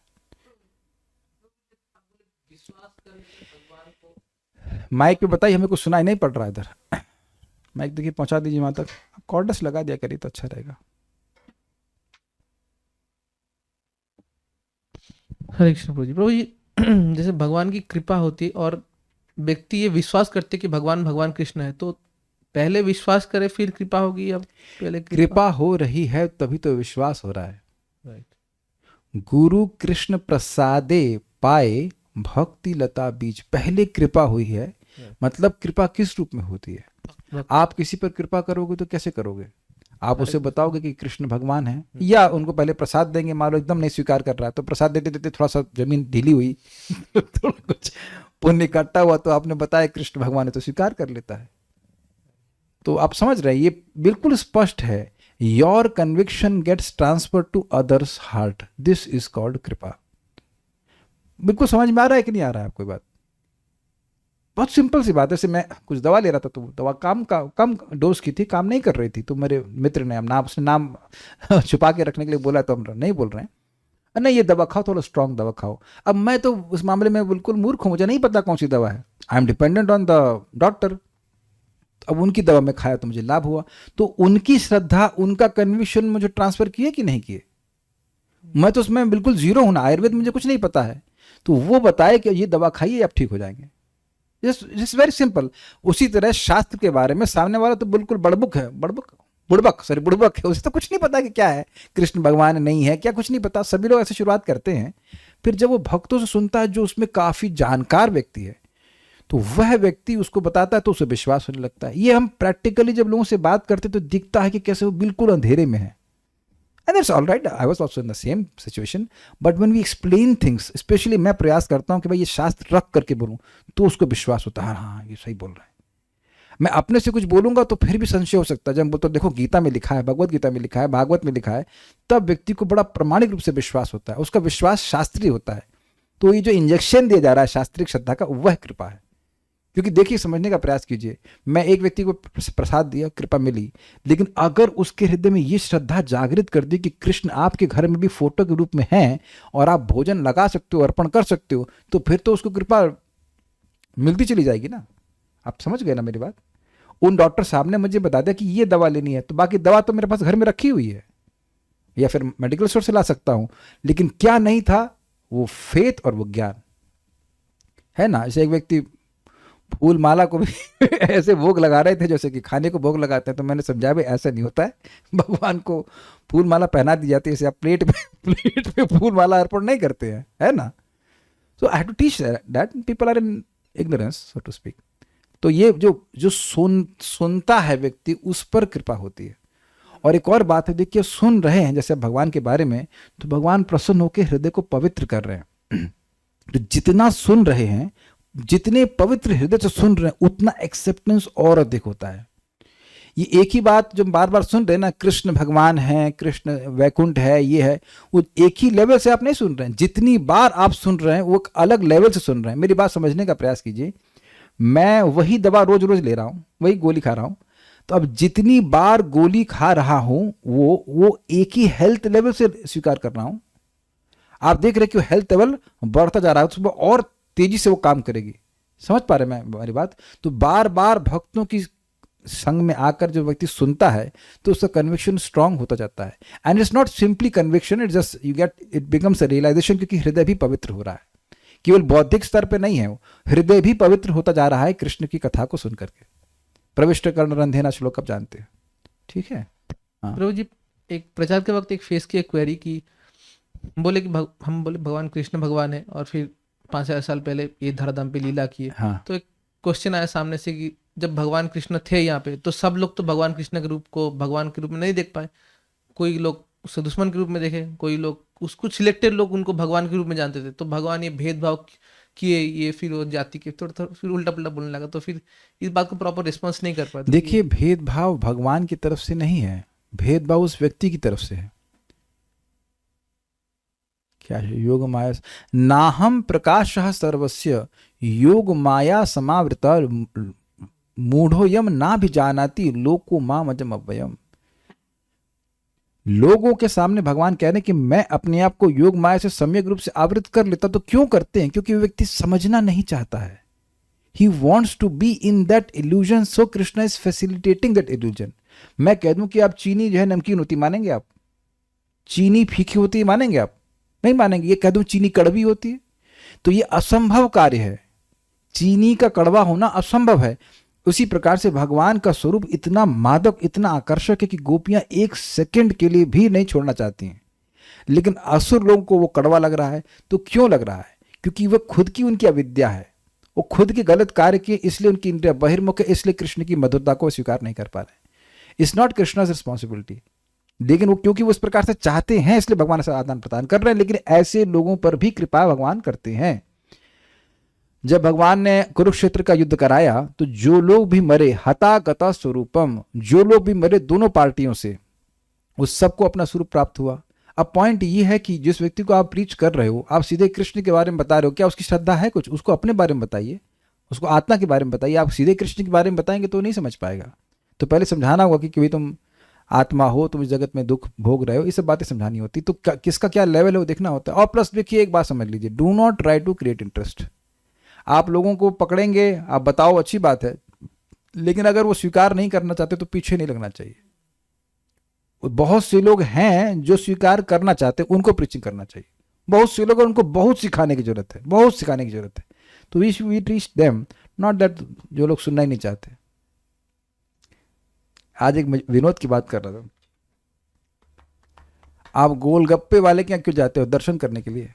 माइक पे बताइए, हमें कुछ सुनाई नहीं पड़ रहा है इधर। माइक देखिए, पहुंचा दीजिए वहां तक, कॉर्डस लगा दिया करिए तो अच्छा रहेगा। हरे कृष्ण प्रभु जी। प्रभु जी, जैसे भगवान की कृपा होती और व्यक्ति ये विश्वास करते कि भगवान भगवान कृष्ण है, तो पहले विश्वास करे फिर कृपा होगी, अब पहले कृपा हो रही है तभी तो विश्वास हो रहा है। राइट। गुरु कृष्ण प्रसादे पाए भक्ति लता बीज, पहले कृपा हुई है। मतलब कृपा किस रूप में होती है? आप किसी पर कृपा करोगे तो कैसे करोगे? आप उसे बताओगे कि कृष्ण भगवान है, या उनको पहले प्रसाद देंगे, मान लो एकदम नहीं स्वीकार कर रहा है तो प्रसाद देते देते थोड़ा सा जमीन ढीली हुई थोड़ा कुछ पुण्य इकट्ठा हुआ तो आपने बताया कृष्ण भगवान है तो स्वीकार कर लेता है। तो आप समझ रहे हैं, ये बिल्कुल स्पष्ट है। Your conviction gets transfer to others heart, this is called kripa. बिल्कुल समझ में आ रहा है कि नहीं आ रहा है आपको बात? बहुत सिंपल सी बात है। जैसे मैं कुछ दवा ले रहा था तो दवा कम डोज की थी, काम नहीं कर रही थी, तो मेरे मित्र ने उसने नाम छुपा के रखने के लिए बोला, तो हम नहीं बोल रहे हैं, नहीं ये दवा खाओ, थोड़ा स्ट्रांग दवा खाओ। अब मैं तो उस मामले में बिल्कुल मूर्ख हूं, मुझे नहीं पता कौन सी दवा है, I am dependent on the doctor. अब उनकी दवा में खाया तो मुझे लाभ हुआ, तो उनकी श्रद्धा, उनका कन्विक्शन मुझे ट्रांसफर किए कि नहीं किए? मैं तो उसमें बिल्कुल जीरो हूं ना, आयुर्वेद मुझे कुछ नहीं पता है, तो वो बताए कि ये दवा खाइए आप ठीक हो जाएंगे। Just very simple. उसी तरह शास्त्र के बारे में सामने वाला तो बिल्कुल बुड़बक है, उसे तो कुछ नहीं पता कि क्या है, कृष्ण भगवान नहीं है क्या, कुछ नहीं पता। सभी लोग ऐसे शुरुआत करते हैं। फिर जब वो भक्तों से सुनता है जो उसमें काफी जानकार व्यक्ति है, तो वह व्यक्ति उसको बताता है तो उसे विश्वास होने लगता है। ये हम प्रैक्टिकली जब लोगों से बात करते तो दिखता है कि कैसे वो बिल्कुल अंधेरे में है। And that's all right. I was also in the same situation. But when we explain things, especially मैं प्रयास करता हूँ कि भाई ये शास्त्र रख करके बोलूँ, तो उसको विश्वास होता है, हाँ ये सही बोल रहा है। मैं अपने से कुछ बोलूंगा तो फिर भी संशय हो सकता है। जब बोलता देखो गीता में लिखा है, भगवत गीता में लिखा है, भागवत में लिखा है, तब व्यक्ति को बड़ा प्रामाणिक रूप से विश्वास होता है, उसका विश्वास शास्त्रीय होता है। तो ये जो इंजेक्शन दिया जा रहा है शास्त्रिक श्रद्धा का, वह कृपा है। क्योंकि देखिए, समझने का प्रयास कीजिए, मैं एक व्यक्ति को प्रसाद दिया, कृपा मिली, लेकिन अगर उसके हृदय में ये श्रद्धा जागृत कर दी कि कृष्ण आपके घर में भी फोटो के रूप में हैं और आप भोजन लगा सकते हो, अर्पण कर सकते हो, तो फिर तो उसको कृपा मिलती चली जाएगी ना। आप समझ गए ना मेरी बात? उन डॉक्टर साहब ने मुझे बता दिया कि ये दवा लेनी है, तो बाकी दवा तो मेरे पास घर में रखी हुई है, या फिर मेडिकल स्टोर से ला सकता हूं, लेकिन क्या नहीं था? वो फेथ और वो ज्ञान है ना। जैसे एक व्यक्ति फूल माला को भी ऐसे भोग लगा रहे थे जैसे कि खाने को भोग लगाते हैं, तो मैंने समझाया भाई ऐसा नहीं होता है, भगवान को फूल माला पहना दी जाती है, जैसे आप प्लेट पे फूल माला अर्पण नहीं करते हैं, है ना। So I have to teach that people are in ignorance, so to speak. तो ये जो सुनता है व्यक्ति, उस पर कृपा होती है। और एक और बात है, देखिए सुन रहे हैं जैसे भगवान के बारे में, तो भगवान प्रसन्न होकर हृदय को पवित्र कर रहे हैं। तो जितना सुन रहे हैं, जितने पवित्र हृदय से सुन रहे हैं, उतना एक्सेप्टेंस और अधिक होता है। ये एक ही बात जो बार बार सुन रहे हैं ना, कृष्ण भगवान है, कृष्ण वैकुंठ है, ये है, वो एक ही लेवल से आप नहीं सुन रहे हैं। जितनी बार आप सुन रहे हैं वो एक अलग लेवल से सुन रहे हैं। मेरी बात समझने का प्रयास कीजिए। मैं वही दवा रोज रोज ले रहा हूं, वही गोली खा रहा हूं, तो अब जितनी बार गोली खा रहा हूं वो एक ही हेल्थ लेवल से स्वीकार कर रहा हूं। आप देख रहे कि हेल्थ लेवल बढ़ता जा रहा है, उसमें और तेजी से वो काम करेगी। समझ पा रहे मैं हमारी बात? तो बार बार भक्तों की संग में आकर जो व्यक्ति सुनता है तो उसका कन्विक्शन स्ट्रांग होता जाता है. And it's not simply conviction, it just you get it becomes a realisation, क्योंकि हृदय भी पवित्र हो रहा है. केवल बौद्धिक स्तर पे नहीं है, वो हृदय भी पवित्र होता जा रहा है कृष्ण की कथा को सुन करके. प्रविष्ट कर्ण रंधेना श्लोक आप जानते हैं, ठीक है. हाँ. प्रभु जी, एक प्रचार के वक्त एक फेस की एक क्वेरी की, बोले कि हम बोले भगवान कृष्ण भगवान है और फिर 5,000 साल पहले ये धराधाम पे लीला की है. हाँ. तो एक क्वेश्चन आया सामने से कि जब भगवान कृष्ण थे यहाँ पे तो सब लोग तो भगवान कृष्ण के रूप को भगवान के रूप में नहीं देख पाए. कोई लोग उसे दुश्मन के रूप में देखे, कोई लोग कुछ सिलेक्टेड लोग उनको भगवान के रूप में जानते थे. तो भगवान ये भेदभाव किए, ये फिर वो जाति के थोड़ा थोड़ा फिर उल्टा पुल्टा बोलने लगा, तो फिर इस बात को प्रॉपर रिस्पॉन्स नहीं कर पाए. देखिए, भेदभाव भगवान की तरफ से नहीं है, भेदभाव उस व्यक्ति की तरफ से है. क्या है? योग माया नाहम प्रकाशः सर्वस्य योग माया समावृता मूढ़ोयम ना भी जानाति लोको माम अजम अव्ययम. लोगों के सामने भगवान कह रहे हैं कि मैं अपने आप को योग माया से सम्यक रूप से आवृत कर लेता. तो क्यों करते हैं? क्योंकि वो व्यक्ति समझना नहीं चाहता है. He wants to be in that illusion, so Krishna is facilitating that illusion. मैं कह दूं कि आप चीनी जो है नमकीन होती, मानेंगे आप? चीनी फीकी होती है, मानेंगे आप? नहीं मानेंगे. ये कह दूं चीनी कड़वी होती है, तो ये असंभव कार्य है. चीनी का कड़वा होना असंभव है. उसी प्रकार से भगवान का स्वरूप इतना मादक, इतना आकर्षक है कि गोपियां एक सेकंड के लिए भी नहीं छोड़ना चाहती हैं. लेकिन असुर लोगों को वो कड़वा लग रहा है. तो क्यों लग रहा है? क्योंकि वह खुद की उनकी अविद्या है. वो खुद के गलत कार्य किए, इसलिए उनकी इंद्रिया बहिर्मुख है, इसलिए कृष्ण की मधुरता को स्वीकार नहीं कर पा रहे. It's not Krishna's responsibility. लेकिन वो क्योंकि वो इस प्रकार से चाहते हैं, इसलिए भगवान ऐसा आदान प्रदान कर रहे हैं. लेकिन ऐसे लोगों पर भी कृपा भगवान करते हैं. जब भगवान ने कुरुक्षेत्र का युद्ध कराया तो जो लोग भी मरे, हता गता स्वरूपम, जो लोग भी मरे दोनों पार्टियों से, उस सबको अपना स्वरूप प्राप्त हुआ. अब पॉइंट ये है कि जिस व्यक्ति को आप प्रीच कर रहे हो, आप सीधे कृष्ण के बारे में बता रहे हो, क्या उसकी श्रद्धा है कुछ? उसको अपने बारे में बताइए, उसको आत्मा के बारे में बताइए. आप सीधे कृष्ण के बारे में बताएंगे तो नहीं समझ पाएगा. तो पहले समझाना होगा कि भाई तुम आत्मा हो, तुम इस जगत में दुख भोग रहे हो, ये सब बातें समझानी होती. तो किसका क्या लेवल है वो देखना होता है. और प्लस देखिए, एक बात समझ लीजिए, do not try to create interest. आप लोगों को पकड़ेंगे, आप बताओ, अच्छी बात है, लेकिन अगर वो स्वीकार नहीं करना चाहते तो पीछे नहीं लगना चाहिए. बहुत से लोग हैं जो स्वीकार करना चाहते हैं, उनको प्रीचिंग करना चाहिए. बहुत से लोग, उनको बहुत सिखाने की जरूरत है, बहुत सिखाने की जरूरत है. तो we teach them, not that जो लोग सुनना ही नहीं चाहते. आज एक विनोद की बात कर रहा था. आप गोलगप्पे वाले के यहाँ क्यों जाते हो? दर्शन करने के लिए.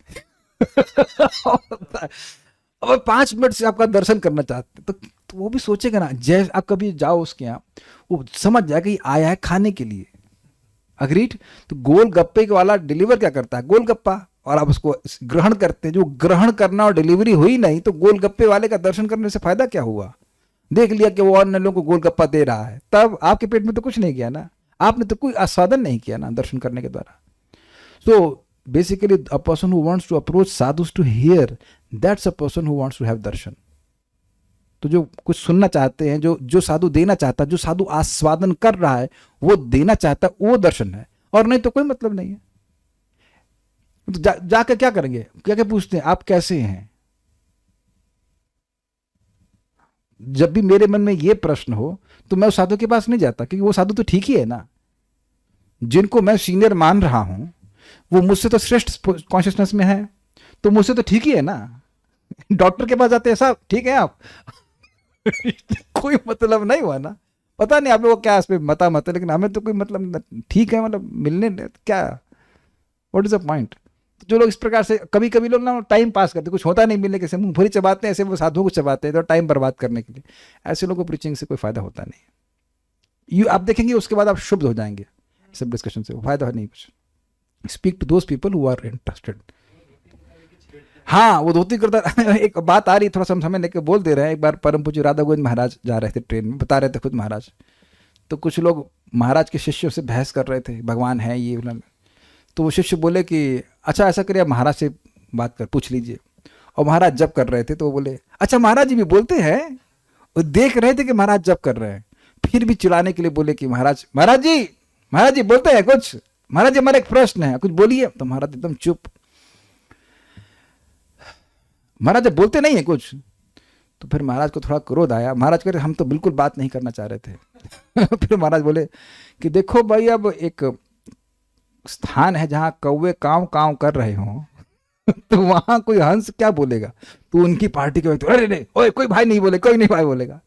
अब 5 मिनट से आपका दर्शन करना चाहते तो वो भी सोचेगा ना. जैसे आप कभी जाओ उसके यहाँ, वो समझ जाएगा कि आया है खाने के लिए. अग्रीड. तो गोलगप्पे वाला डिलीवर क्या करता है? गोलगप्पा. और आप उसको ग्रहण करते हैं. जो ग्रहण करना और डिलीवरी हुई नहीं, तो गोलगप्पे वाले का दर्शन करने से फायदा क्या हुआ? देख लिया कि वो अन्य लोगों को गोलगप्पा दे रहा है, तब आपके पेट में तो कुछ नहीं किया ना, आपने तो कोई आस्वादन नहीं किया ना दर्शन करने के द्वारा. सो basically a person who wants to approach sadhus to hear, that's a person who wants to have darshan. तो जो कुछ सुनना चाहते हैं, जो साधु देना चाहता है, जो साधु आस्वादन कर रहा है, वो देना चाहता है, वो दर्शन है. और नहीं तो कोई मतलब नहीं है. तो जाकर क्या करेंगे? क्या क्या पूछते हैं, आप कैसे हैं? जब भी मेरे मन में ये प्रश्न हो तो मैं उस साधु के पास नहीं जाता, क्योंकि वो साधु तो ठीक ही है ना. जिनको मैं सीनियर मान रहा हूं वो मुझसे तो श्रेष्ठ कॉन्शियसनेस में है, तो मुझसे तो ठीक ही है ना. डॉक्टर के पास जाते हैं, साहब ठीक है आप. कोई मतलब नहीं हुआ ना. पता नहीं आप लोगों को क्या इस पे मता मत है, लेकिन हमें तो कोई मतलब ठीक है, मतलब मिलने क्या, व्हाट इज द पॉइंट. जो लोग इस प्रकार से, कभी कभी लोग ना टाइम पास करते, कुछ होता नहीं मिलने के, मुंह भरी चबाते हैं, ऐसे वो साधुओं को चबाते हैं तो टाइम बर्बाद करने के लिए. ऐसे लोगों को प्रीचिंग से कोई फायदा होता नहीं. आप देखेंगे उसके बाद आप शुद्ध हो जाएंगे सब डिस्कशन से, फायदा नहीं कुछ. Speak to those people who are interested. हाँ, वो धोती करता. एक बात आ रही, थोड़ा सा समय लेके बोल दे रहे हैं. एक बार परम पूज्य राधा गोविंद महाराज जा रहे थे ट्रेन में, बता रहे थे खुद महाराज. तो कुछ लोग महाराज के शिष्यों से बहस कर रहे थे, भगवान है ये. तो वो शिष्य बोले कि अच्छा ऐसा करिए, आप महाराज से बात कर पूछ लीजिए. और महाराज जप कर रहे थे, तो वो बोले अच्छा महाराज जी भी बोलते हैं. वो देख रहे थे कि महाराज जप कर रहे हैं, फिर भी चिढ़ाने के लिए बोले कि महाराज जी बोलते हैं कुछ, महाराज जी हमारा एक प्रश्न है, कुछ बोलिए. तो महाराज एकदम चुप. महाराज बोलते नहीं है कुछ. तो फिर महाराज को थोड़ा क्रोध आया. महाराज कह रहे हम तो बिल्कुल बात नहीं करना चाह रहे थे. फिर महाराज बोले कि देखो भाई, अब एक स्थान है जहाँ कौवे काव काव कर रहे हों तो वहां कोई हंस क्या बोलेगा? तो उनकी पार्टी के व्यक्ति, अरे नहीं, ओए कोई भाई नहीं बोले, कोई नहीं भाई बोलेगा।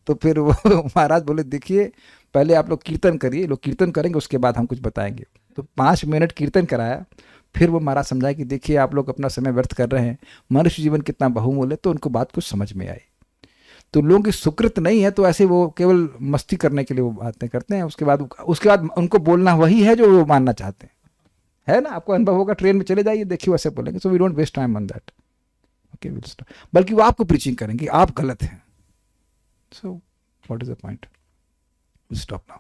तो फिर वो महाराज बोले देखिए, पहले आप लोग कीर्तन करिए, लोग कीर्तन करेंगे, उसके बाद हम कुछ बताएंगे। तो 5 मिनट कीर्तन कराया। फिर वो महाराज समझाया कि देखिए आप लोग अपना समय व्यर्थ कर रहे हैं, मनुष्य जीवन कितना बहुमूल्य है। तो उनको बात कुछ समझ में आई। तो लोगों की सुकृत नहीं है तो ऐसे वो केवल मस्ती करने के लिए वो बातें करते हैं। उसके बाद उनको बोलना वही है जो वो मानना चाहते हैं, है ना? आपको अनुभव होगा, ट्रेन में चले जाइए, देखिए वैसे बोलेंगे। So we don't waste time on that. Okay, will stop. बल्कि वो आपको प्रीचिंग करेंगे आप गलत हैं। So what is the point? Stop now.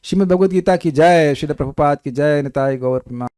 Shrimad Bhagavad Gita की जय, श्रील प्रभुपाद की जय, निताय गौर प्रेमा।